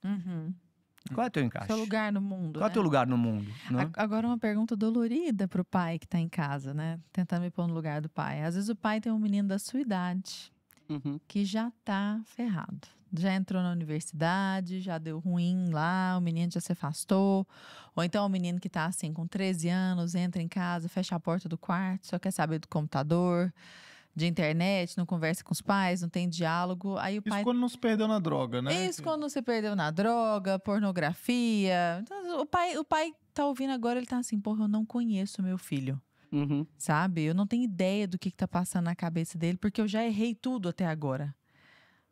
Qual é teu encaixe? Seu lugar no mundo, Qual é teu lugar no mundo? Né? Agora uma pergunta dolorida pro pai que tá em casa, né? Tentando me pôr no lugar do pai. Às vezes o pai tem um menino da sua idade que já tá ferrado. Já entrou na universidade, já deu ruim lá, o menino já se afastou. Ou então o menino que tá assim com 13 anos, entra em casa, fecha a porta do quarto, só quer saber do computador, de internet, não conversa com os pais, não tem diálogo. Aí o pai... Isso quando não se perdeu na droga, né? Isso quando se perdeu na droga, pornografia. Então, o pai tá ouvindo agora, ele tá assim, porra, eu não conheço meu filho. Sabe? Eu não tenho ideia do que tá passando na cabeça dele, porque eu já errei tudo até agora.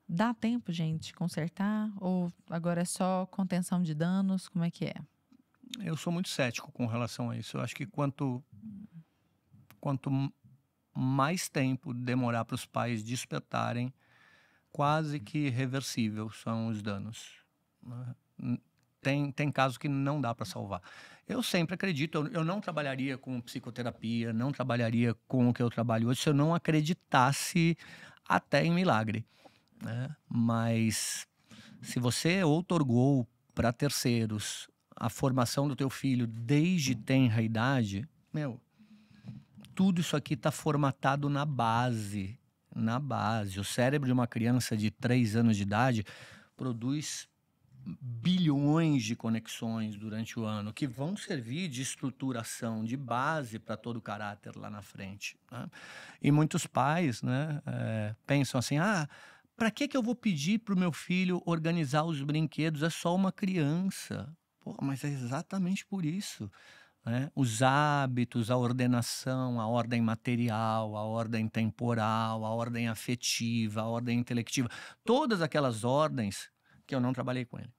Dá tempo, gente, consertar? Ou agora é só contenção de danos? Como é que é? Eu sou muito cético com relação a isso. Eu acho que quanto mais tempo demorar para os pais despertarem, quase que irreversível são os danos. Né? Tem casos que não dá para salvar. Eu sempre acredito, eu não trabalharia com psicoterapia, não trabalharia com o que eu trabalho hoje se eu não acreditasse até em milagre. Né? Mas se você outorgou para terceiros a formação do teu filho desde tenra idade, tudo isso aqui está formatado na base. O cérebro de uma criança de 3 anos de idade produz bilhões de conexões durante o ano que vão servir de estruturação, de base para todo o caráter lá na frente. Né? E muitos pais, né, pensam assim, para que eu vou pedir para o meu filho organizar os brinquedos? É só uma criança. Pô, mas é exatamente por isso. Né? Os hábitos, a ordenação, a ordem material, a ordem temporal, a ordem afetiva, a ordem intelectiva. Todas aquelas ordens que eu não trabalhei com ele.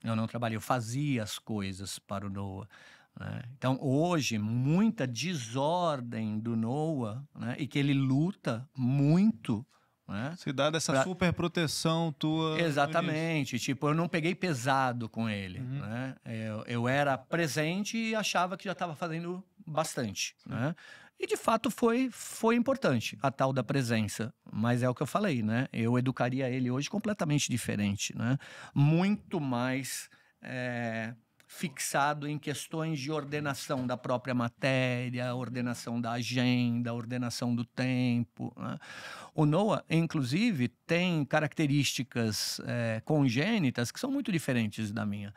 Eu não trabalhei, eu fazia as coisas para o Noah. Né? Então, hoje, muita desordem do Noah, né? E que ele luta muito. Né? Se dá dessa super proteção tua. Exatamente. Tipo, eu não peguei pesado com ele. Né? Eu era presente e achava que já estava fazendo bastante. Né? E, de fato, foi importante a tal da presença. Mas é o que eu falei, né? Eu educaria ele hoje completamente diferente. Né? Muito mais fixado em questões de ordenação da própria matéria, ordenação da agenda, ordenação do tempo. Né? O Noah, inclusive, tem características congênitas que são muito diferentes da minha.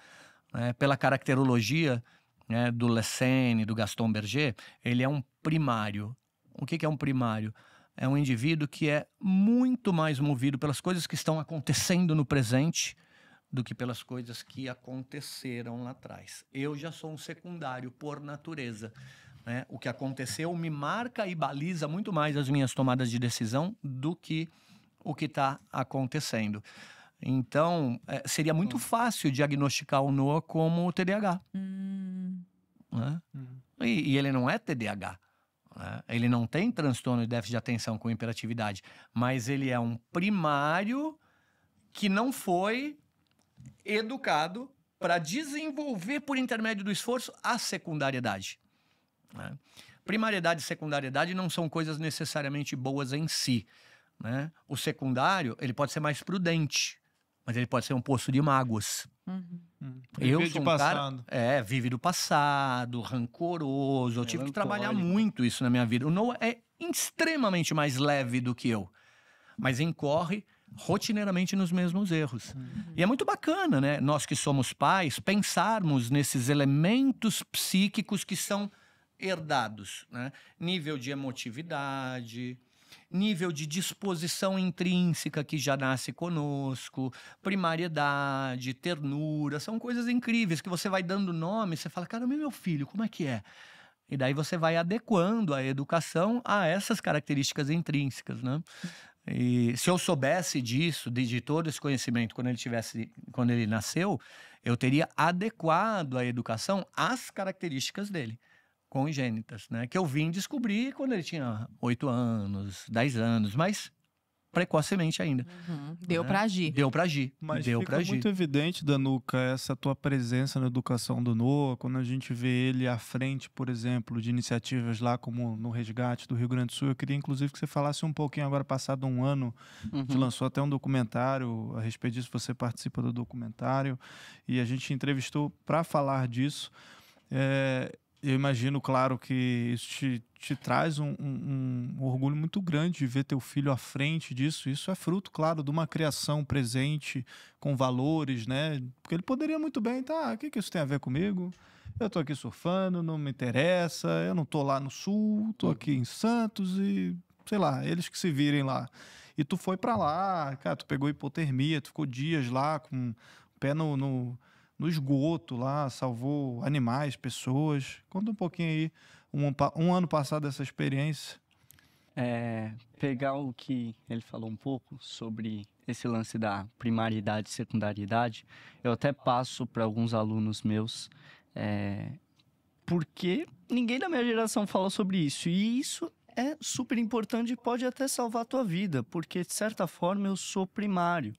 pela caracterologia, né, do Lessene, do Gaston Berger, ele é um primário. O que é um primário? É um indivíduo que é muito mais movido pelas coisas que estão acontecendo no presente do que pelas coisas que aconteceram lá atrás. Eu já sou um secundário por natureza, né? O que aconteceu me marca e baliza muito mais as minhas tomadas de decisão do que o que está acontecendo. Então, seria muito fácil diagnosticar o Noah como TDAH. Né? E ele não é TDAH. Né? Ele não tem transtorno de déficit de atenção com hiperatividade. Mas ele é um primário que não foi educado para desenvolver, por intermédio do esforço, a secundariedade. Né? Primariedade e secundariedade não são coisas necessariamente boas em si. Né? O secundário, ele pode ser mais prudente, mas ele pode ser um poço de mágoas. Eu sou um cara, vive do passado, rancoroso. Eu tive que trabalhar muito isso na minha vida. O Noah é extremamente mais leve do que eu, mas incorre rotineiramente nos mesmos erros. E é muito bacana, né? Nós que somos pais, pensarmos nesses elementos psíquicos que são herdados, né? Nível de emotividade, nível de disposição intrínseca que já nasce conosco, primariedade, ternura, são coisas incríveis que você vai dando nome, você fala, caramba, meu filho, como é que é? E daí você vai adequando a educação a essas características intrínsecas, né? E se eu soubesse disso, de todo esse conhecimento quando ele nasceu, eu teria adequado a educação às características dele, congênitas, né? Que eu vim descobrir quando ele tinha 8 anos, 10 anos, mas precocemente ainda. Deu para agir. Deu para agir. Mas deu fica muito evidente, Danuca, essa tua presença na educação do Noah, quando a gente vê ele à frente, por exemplo, de iniciativas lá como no Resgate do Rio Grande do Sul. Eu queria, inclusive, que você falasse um pouquinho agora, passado um ano, você lançou até um documentário a respeito disso, você participa do documentário, e a gente entrevistou para falar disso. Eu imagino, claro, que isso te traz um orgulho muito grande de ver teu filho à frente disso. Isso é fruto, claro, de uma criação presente, com valores, né? Porque ele poderia muito bem, o que isso tem a ver comigo? Eu tô aqui surfando, não me interessa, eu não tô lá no sul, tô aqui em Santos e, sei lá, eles que se virem lá. E tu foi para lá, cara, tu pegou hipotermia, tu ficou dias lá com o pé no esgoto lá, salvou animais, pessoas. Conta um pouquinho aí, um ano passado dessa experiência. Pegar o que ele falou um pouco sobre esse lance da primariedade e secundariedade, eu até passo para alguns alunos meus, porque ninguém da minha geração fala sobre isso. E isso é super importante e pode até salvar a tua vida, porque de certa forma eu sou primário.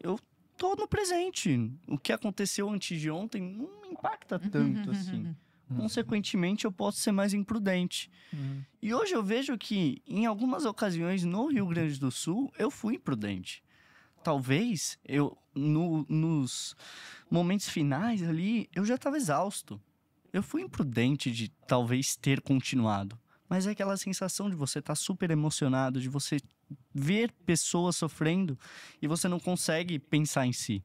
Eu tô no presente. O que aconteceu antes de ontem não me impacta tanto assim. Consequentemente, eu posso ser mais imprudente. E hoje eu vejo que, em algumas ocasiões no Rio Grande do Sul, eu fui imprudente. Talvez, nos momentos finais ali, eu já estava exausto. Eu fui imprudente de talvez ter continuado. Mas é aquela sensação de você estar super emocionado, de você ver pessoas sofrendo e você não consegue pensar em si.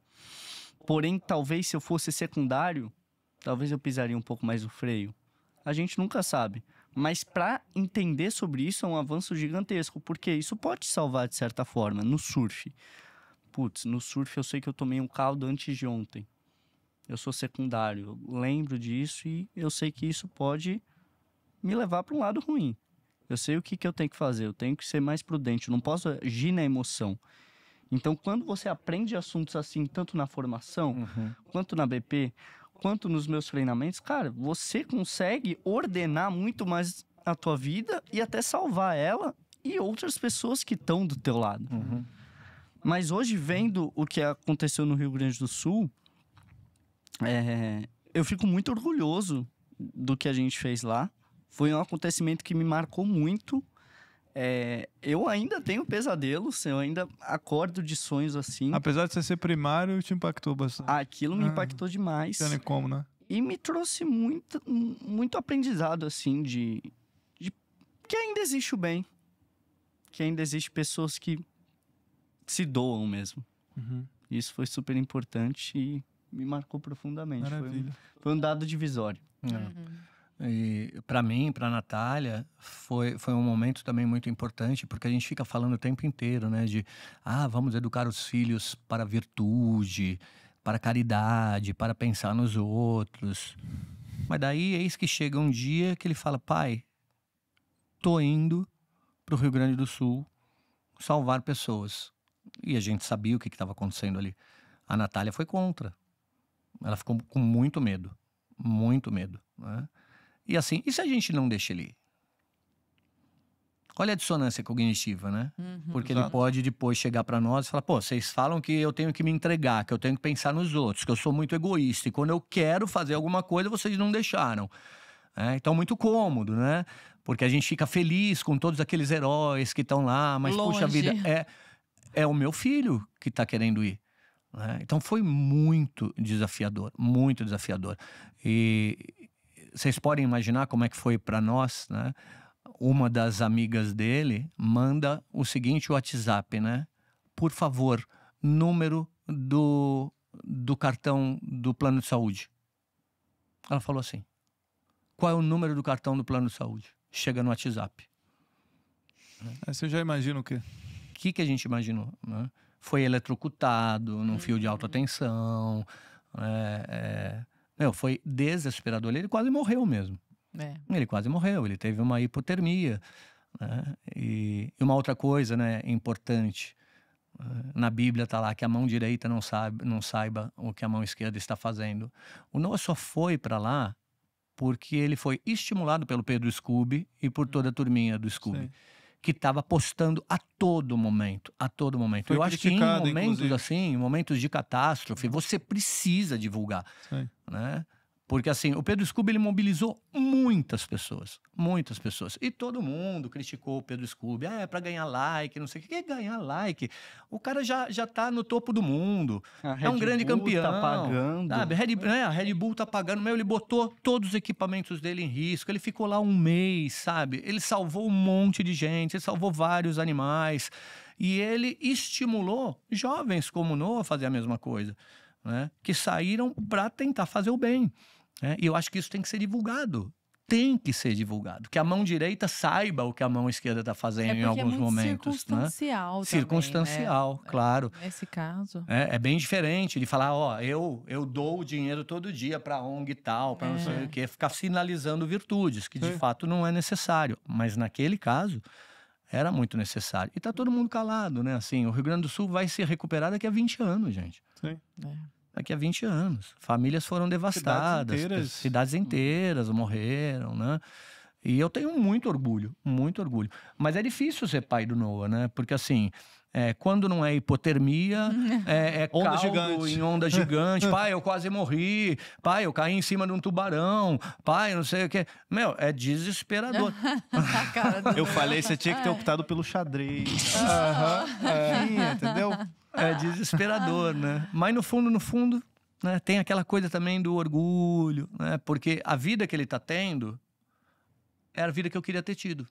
Porém, talvez se eu fosse secundário, talvez eu pisaria um pouco mais o freio. A gente nunca sabe. Mas para entender sobre isso é um avanço gigantesco, porque isso pode te salvar de certa forma. No surf. No surf eu sei que eu tomei um caldo antes de ontem. Eu sou secundário, eu lembro disso e eu sei que isso pode me levar para um lado ruim. Eu sei o que eu tenho que fazer, eu tenho que ser mais prudente, eu não posso agir na emoção. Então, quando você aprende assuntos assim, tanto na formação, quanto na BP, quanto nos meus treinamentos, cara, você consegue ordenar muito mais a tua vida e até salvar ela e outras pessoas que estão do teu lado. Mas hoje, vendo o que aconteceu no Rio Grande do Sul, eu fico muito orgulhoso do que a gente fez lá. Foi um acontecimento que me marcou muito. Eu ainda tenho pesadelos, eu ainda acordo de sonhos assim. Apesar de você ser primário, te impactou bastante. Aquilo me impactou demais. Não tem nem como, né? E me trouxe muito aprendizado, assim, de que ainda existe o bem. Que ainda existe pessoas que se doam mesmo. Isso foi super importante e me marcou profundamente. Maravilha. Foi um dado divisório. E para mim, para a Natália, foi um momento também muito importante, porque a gente fica falando o tempo inteiro, né? De, vamos educar os filhos para a virtude, para a caridade, para pensar nos outros. Mas daí, eis que chega um dia que ele fala, pai, tô indo para o Rio Grande do Sul salvar pessoas. E a gente sabia o que estava acontecendo ali. A Natália foi contra. Ela ficou com muito medo, né? E assim, e se a gente não deixa ele ir? Olha a dissonância cognitiva, né? Porque ele pode depois chegar para nós e falar, pô, vocês falam que eu tenho que me entregar, que eu tenho que pensar nos outros, que eu sou muito egoísta, e quando eu quero fazer alguma coisa, vocês não deixaram. Então, muito cômodo, né? Porque a gente fica feliz com todos aqueles heróis que estão lá, mas, puxa vida, é o meu filho que está querendo ir. Né? Então, foi muito desafiador, muito desafiador. E vocês podem imaginar como é que foi para nós, né? Uma das amigas dele manda o seguinte WhatsApp, né? Por favor, número do cartão do plano de saúde. Ela falou assim, qual é o número do cartão do plano de saúde? Chega no WhatsApp. Aí você já imagina o quê? O que a gente imaginou? Né? Foi eletrocutado num fio de alta tensão. Foi desesperador. Ele quase morreu mesmo. Ele quase morreu. Ele teve uma hipotermia. Né? E uma outra coisa, né, importante. Na Bíblia está lá que a mão direita não saiba o que a mão esquerda está fazendo. O Noah só foi para lá porque ele foi estimulado pelo Pedro Scooby e por toda a turminha do Scooby. Sim. Que estava postando a todo momento, a todo momento. Eu acho que em momentos assim, em momentos de catástrofe, você precisa divulgar, né? Porque assim, o Pedro Scooby, ele mobilizou muitas pessoas. E todo mundo criticou o Pedro Scooby. É para ganhar like, não sei o que. Que ganhar like? O cara já tá no topo do mundo. É um grande campeão. Tá pagando. Sabe? A Red Bull tá pagando. Ele botou todos os equipamentos dele em risco. Ele ficou lá um mês, sabe? Ele salvou um monte de gente. Ele salvou vários animais. E ele estimulou jovens como o Noah a fazer a mesma coisa. Né? Que saíram para tentar fazer o bem. Né? E eu acho que isso tem que ser divulgado. Tem que ser divulgado. Que a mão direita saiba o que a mão esquerda está fazendo em alguns momentos. Circunstancial, né? Circunstancial, né? Claro. Nesse caso. É bem diferente de falar, eu dou o dinheiro todo dia para a ONG e tal, para não sei o quê. Ficar sinalizando virtudes, que de fato não é necessário. Mas naquele caso, era muito necessário. E tá todo mundo calado, né? Assim, o Rio Grande do Sul vai se recuperar daqui a 20 anos, gente. Sim. Daqui a 20 anos. Famílias foram devastadas. Cidades inteiras morreram, né? E eu tenho muito orgulho, muito orgulho. Mas é difícil ser pai do Noah, né? Porque assim, quando não é hipotermia, é onda caldo gigante. em onda gigante. Pai, eu quase morri. Pai, eu caí em cima de um tubarão. Pai, não sei o quê. Meu, é desesperador. Eu falei, você tinha que ter optado pelo xadrez. Entendeu? É desesperador, né? Mas no fundo, né, tem aquela coisa também do orgulho, né? Porque a vida que ele tá tendo era a vida que eu queria ter tido.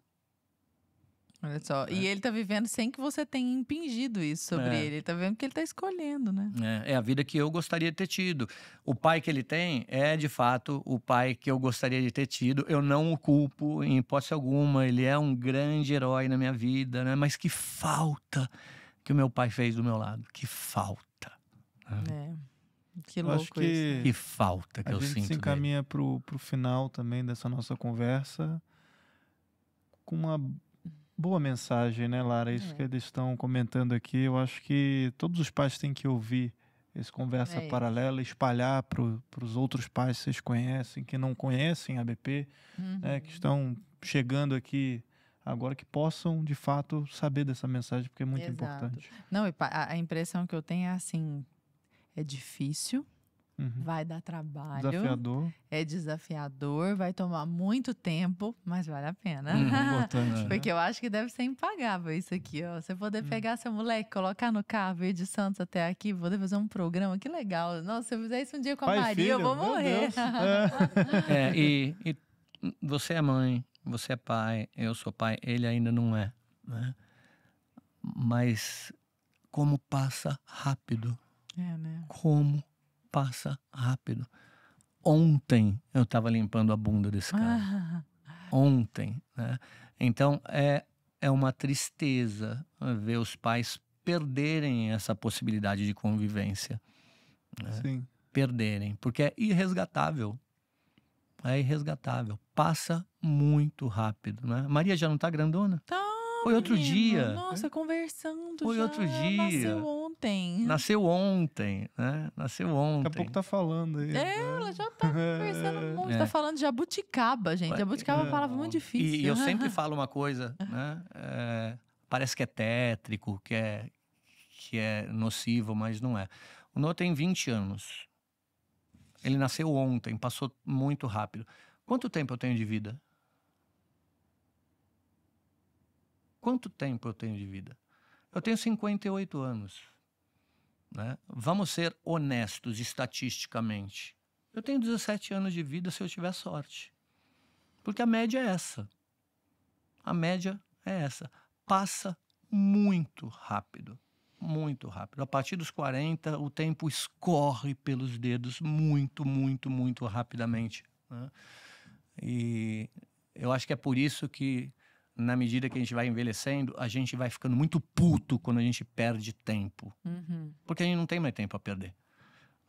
Olha só. E ele tá vivendo sem que você tenha impingido isso sobre ele. Ele tá vivendo que ele tá escolhendo, né? É a vida que eu gostaria de ter tido. O pai que ele tem é, de fato, o pai que eu gostaria de ter tido. Eu não o culpo em hipótese alguma. Ele é um grande herói na minha vida, né? Mas que falta que o meu pai fez do meu lado. Que falta. Que louco acho que isso. Que falta que eu sinto. A gente se encaminha pro final também dessa nossa conversa com uma boa mensagem, né, Lara? Isso que eles estão comentando aqui. Eu acho que todos os pais têm que ouvir esse Conversa Paralela, espalhar para os outros pais que vocês conhecem, que não conhecem a BP, né, que estão chegando aqui agora, que possam, de fato, saber dessa mensagem, porque é muito importante. Não, e a impressão que eu tenho é assim, é difícil, vai dar trabalho. Desafiador. É desafiador, vai tomar muito tempo, mas vale a pena. Importante. Porque eu acho que deve ser impagável isso aqui, ó. Você poder pegar seu moleque, colocar no carro, ir de Santos até aqui, poder fazer um programa, que legal. Nossa, se eu fizer isso um dia com a Maria, eu vou morrer. E você é mãe, você é pai, eu sou pai, ele ainda não é, né? Mas como passa rápido. Né? Como passa rápido. Ontem eu estava limpando a bunda desse cara. Ontem, né? Então é uma tristeza ver os pais perderem essa possibilidade de convivência. Né? Sim. Perderem, porque é irresgatável. É irresgatável. Passa muito rápido, né? Maria já não tá grandona? Tá, Foi outro menino. dia. Nossa, conversando Foi já. outro dia. Nasceu ontem. Nasceu ontem, né? Nasceu ontem. Daqui a pouco tá falando aí. Ela já tá conversando muito. É. Tá falando de jabuticaba, gente. Jabuticaba é uma palavra muito difícil. E eu sempre falo uma coisa, né? Parece que é tétrico, que é nocivo, mas não é. O Noah tem 20 anos. Ele nasceu ontem, passou muito rápido. Quanto tempo eu tenho de vida? Quanto tempo eu tenho de vida? Eu tenho 58 anos. Né? Vamos ser honestos estatisticamente. Eu tenho 17 anos de vida se eu tiver sorte. Porque a média é essa. A média é essa. Passa muito rápido. Muito rápido. A partir dos 40, o tempo escorre pelos dedos muito, muito, muito rapidamente. Né? E eu acho que é por isso que, na medida que a gente vai envelhecendo, a gente vai ficando muito puto quando a gente perde tempo. Porque a gente não tem mais tempo a perder.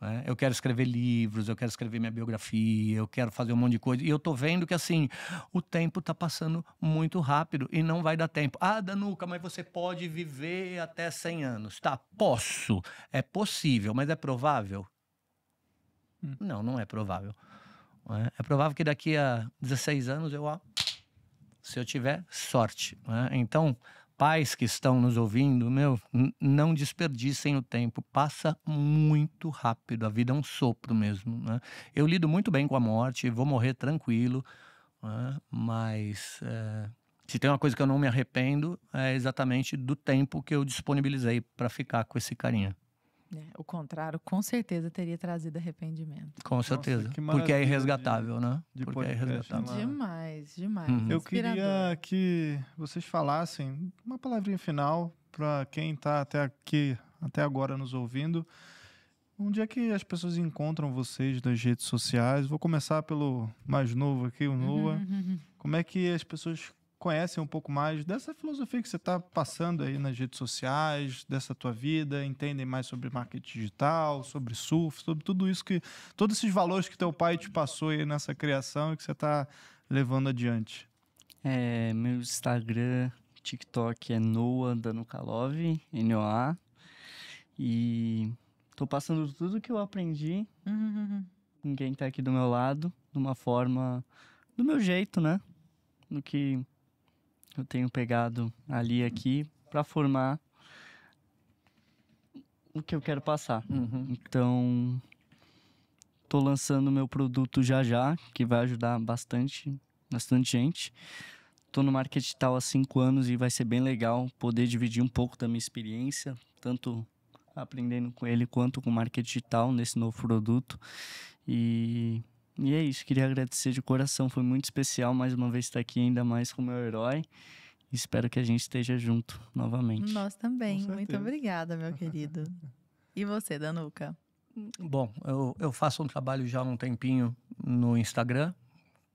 Né? Eu quero escrever livros, eu quero escrever minha biografia, eu quero fazer um monte de coisa. E eu tô vendo que, assim, o tempo tá passando muito rápido e não vai dar tempo. Ah, Danuca, mas você pode viver até 100 anos. Tá, posso. É possível, mas é provável? Não, não é provável. Né? É provável que daqui a 16 anos se eu tiver sorte. Né? Então, pais que estão nos ouvindo, não desperdicem o tempo. Passa muito rápido. A vida é um sopro mesmo. Né? Eu lido muito bem com a morte, vou morrer tranquilo. Né? Mas se tem uma coisa que eu não me arrependo, é exatamente do tempo que eu disponibilizei para ficar com esse carinha. O contrário, com certeza teria trazido arrependimento. Com certeza. que Porque é maravilha irresgatável, né? de Porque é podcast, irresgatável. né? Demais, demais. Eu Inspirador. queria que vocês falassem uma palavrinha final para quem está até agora nos ouvindo. Onde é que as pessoas encontram vocês nas redes sociais? Vou começar pelo mais novo aqui, o Noah. Como é que as pessoas conhecem um pouco mais dessa filosofia que você está passando aí nas redes sociais, dessa tua vida, entendem mais sobre marketing digital, sobre surf, sobre tudo isso todos esses valores que teu pai te passou aí nessa criação e que você está levando adiante? Meu Instagram, TikTok é Noah Danukalov, N-O-A. E tô passando tudo que eu aprendi com quem tá aqui do meu lado, de uma forma, do meu jeito, né? Do que eu tenho pegado ali e aqui para formar o que eu quero passar. Então, tô lançando meu produto já, que vai ajudar bastante gente. Tô no marketing digital há 5 anos e vai ser bem legal poder dividir um pouco da minha experiência, tanto aprendendo com ele quanto com marketing digital nesse novo produto. E é isso, queria agradecer de coração, foi muito especial mais uma vez estar aqui, ainda mais com o meu herói. Espero que a gente esteja junto novamente. Nós também, Com muito certeza. obrigada, meu querido. E você, Danuca? Bom, eu faço um trabalho já há um tempinho no Instagram,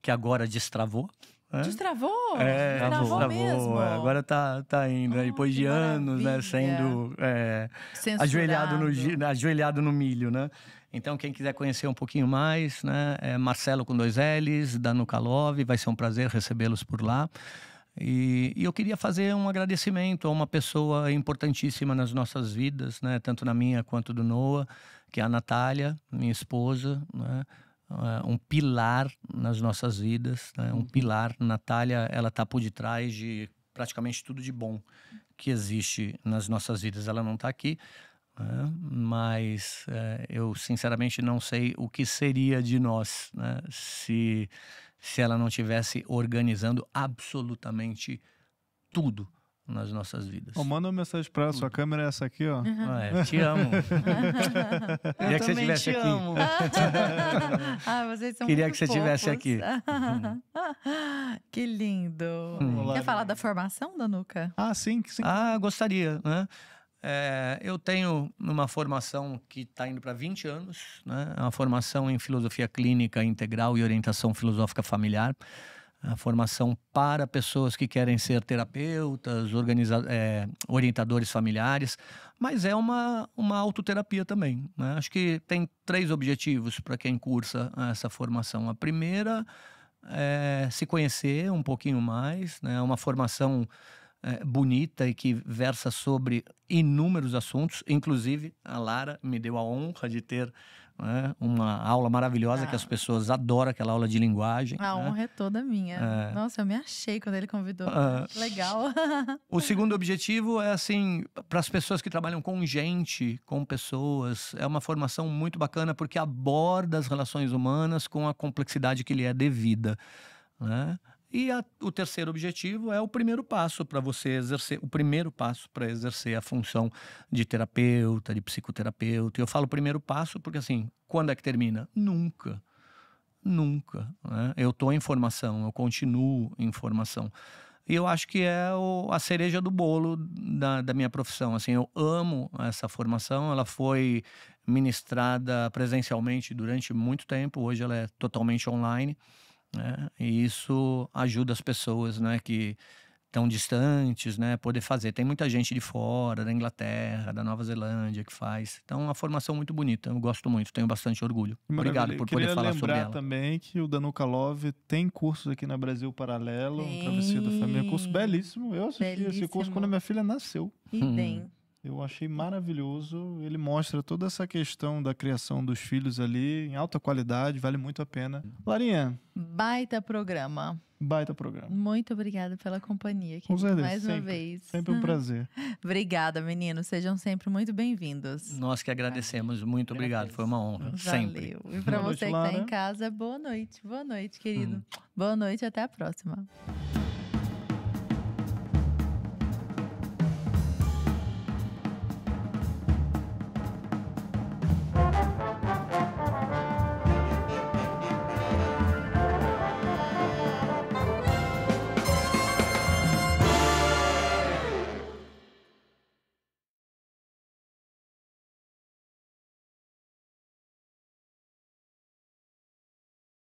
que agora destravou. Né? Destravou? Travou Mesmo? Agora tá indo, né? Depois que de anos, né, maravilha. sendo ajoelhado no milho, né? Então, quem quiser conhecer um pouquinho mais, né, é Marcelo com 2 L's, Danukalov, vai ser um prazer recebê-los por lá. E eu queria fazer um agradecimento a uma pessoa importantíssima nas nossas vidas, né, tanto na minha quanto do Noah, que é a Natália, minha esposa, né? Um pilar nas nossas vidas, né? Um pilar. Natália, ela está por detrás de praticamente tudo de bom que existe nas nossas vidas. Ela não está aqui, né? Mas eu sinceramente não sei o que seria de nós, né? Se ela não estivesse organizando absolutamente tudo nas nossas vidas. Manda uma mensagem para ela, sua câmera é essa aqui, ó. Te amo. Queria que você estivesse aqui. Vocês são Queria muito que você estivesse fofos. aqui. Que lindo. Olá, Quer falar da formação, Danuca? sim. Gostaria, né? eu tenho uma formação que está indo para 20 anos, né? É uma formação em filosofia clínica integral e orientação filosófica familiar. A formação para pessoas que querem ser terapeutas, orientadores familiares, mas é uma autoterapia também, né? Acho que tem 3 objetivos para quem cursa essa formação. A primeira é se conhecer um pouquinho mais, né? É uma formação bonita e que versa sobre inúmeros assuntos. Inclusive, a Lara me deu a honra de ter, né, uma aula maravilhosa que as pessoas adoram, aquela aula de linguagem. A honra é toda minha. Nossa, eu me achei quando ele convidou. Legal. O segundo objetivo é, assim, para as pessoas que trabalham com gente, com pessoas, é uma formação muito bacana porque aborda as relações humanas com a complexidade que lhe é devida, né? E o terceiro objetivo é o primeiro passo para você exercer, o primeiro passo para exercer a função de terapeuta, de psicoterapeuta. E eu falo primeiro passo porque, assim, quando é que termina? Nunca. Nunca, né? Eu estou em formação, eu continuo em formação. E eu acho que é a cereja do bolo da minha profissão. Assim, eu amo essa formação, ela foi ministrada presencialmente durante muito tempo, hoje ela é totalmente online. E isso ajuda as pessoas, né, que estão distantes, né, poder fazer. Tem muita gente de fora, da Inglaterra, da Nova Zelândia que faz. Então, é uma formação muito bonita. Eu gosto muito, tenho bastante orgulho. Obrigado por poder falar sobre ela. Queria lembrar também que o Danuka Love tem cursos aqui na Brasil Paralelo, Travessia da Família, curso belíssimo. Eu assisti esse curso quando a minha filha nasceu. Eu achei maravilhoso. Ele mostra toda essa questão da criação dos filhos ali em alta qualidade, vale muito a pena. Larinha. Baita programa. Baita programa. Muito obrigada pela companhia, Com certeza, mais uma sempre, vez. Sempre um prazer. Obrigada, meninos. Sejam sempre muito bem-vindos. Nós que agradecemos. Muito obrigado. Foi uma honra. Valeu. Sempre. E para você que está em casa, boa noite. Boa noite, querido. Boa noite e até a próxima.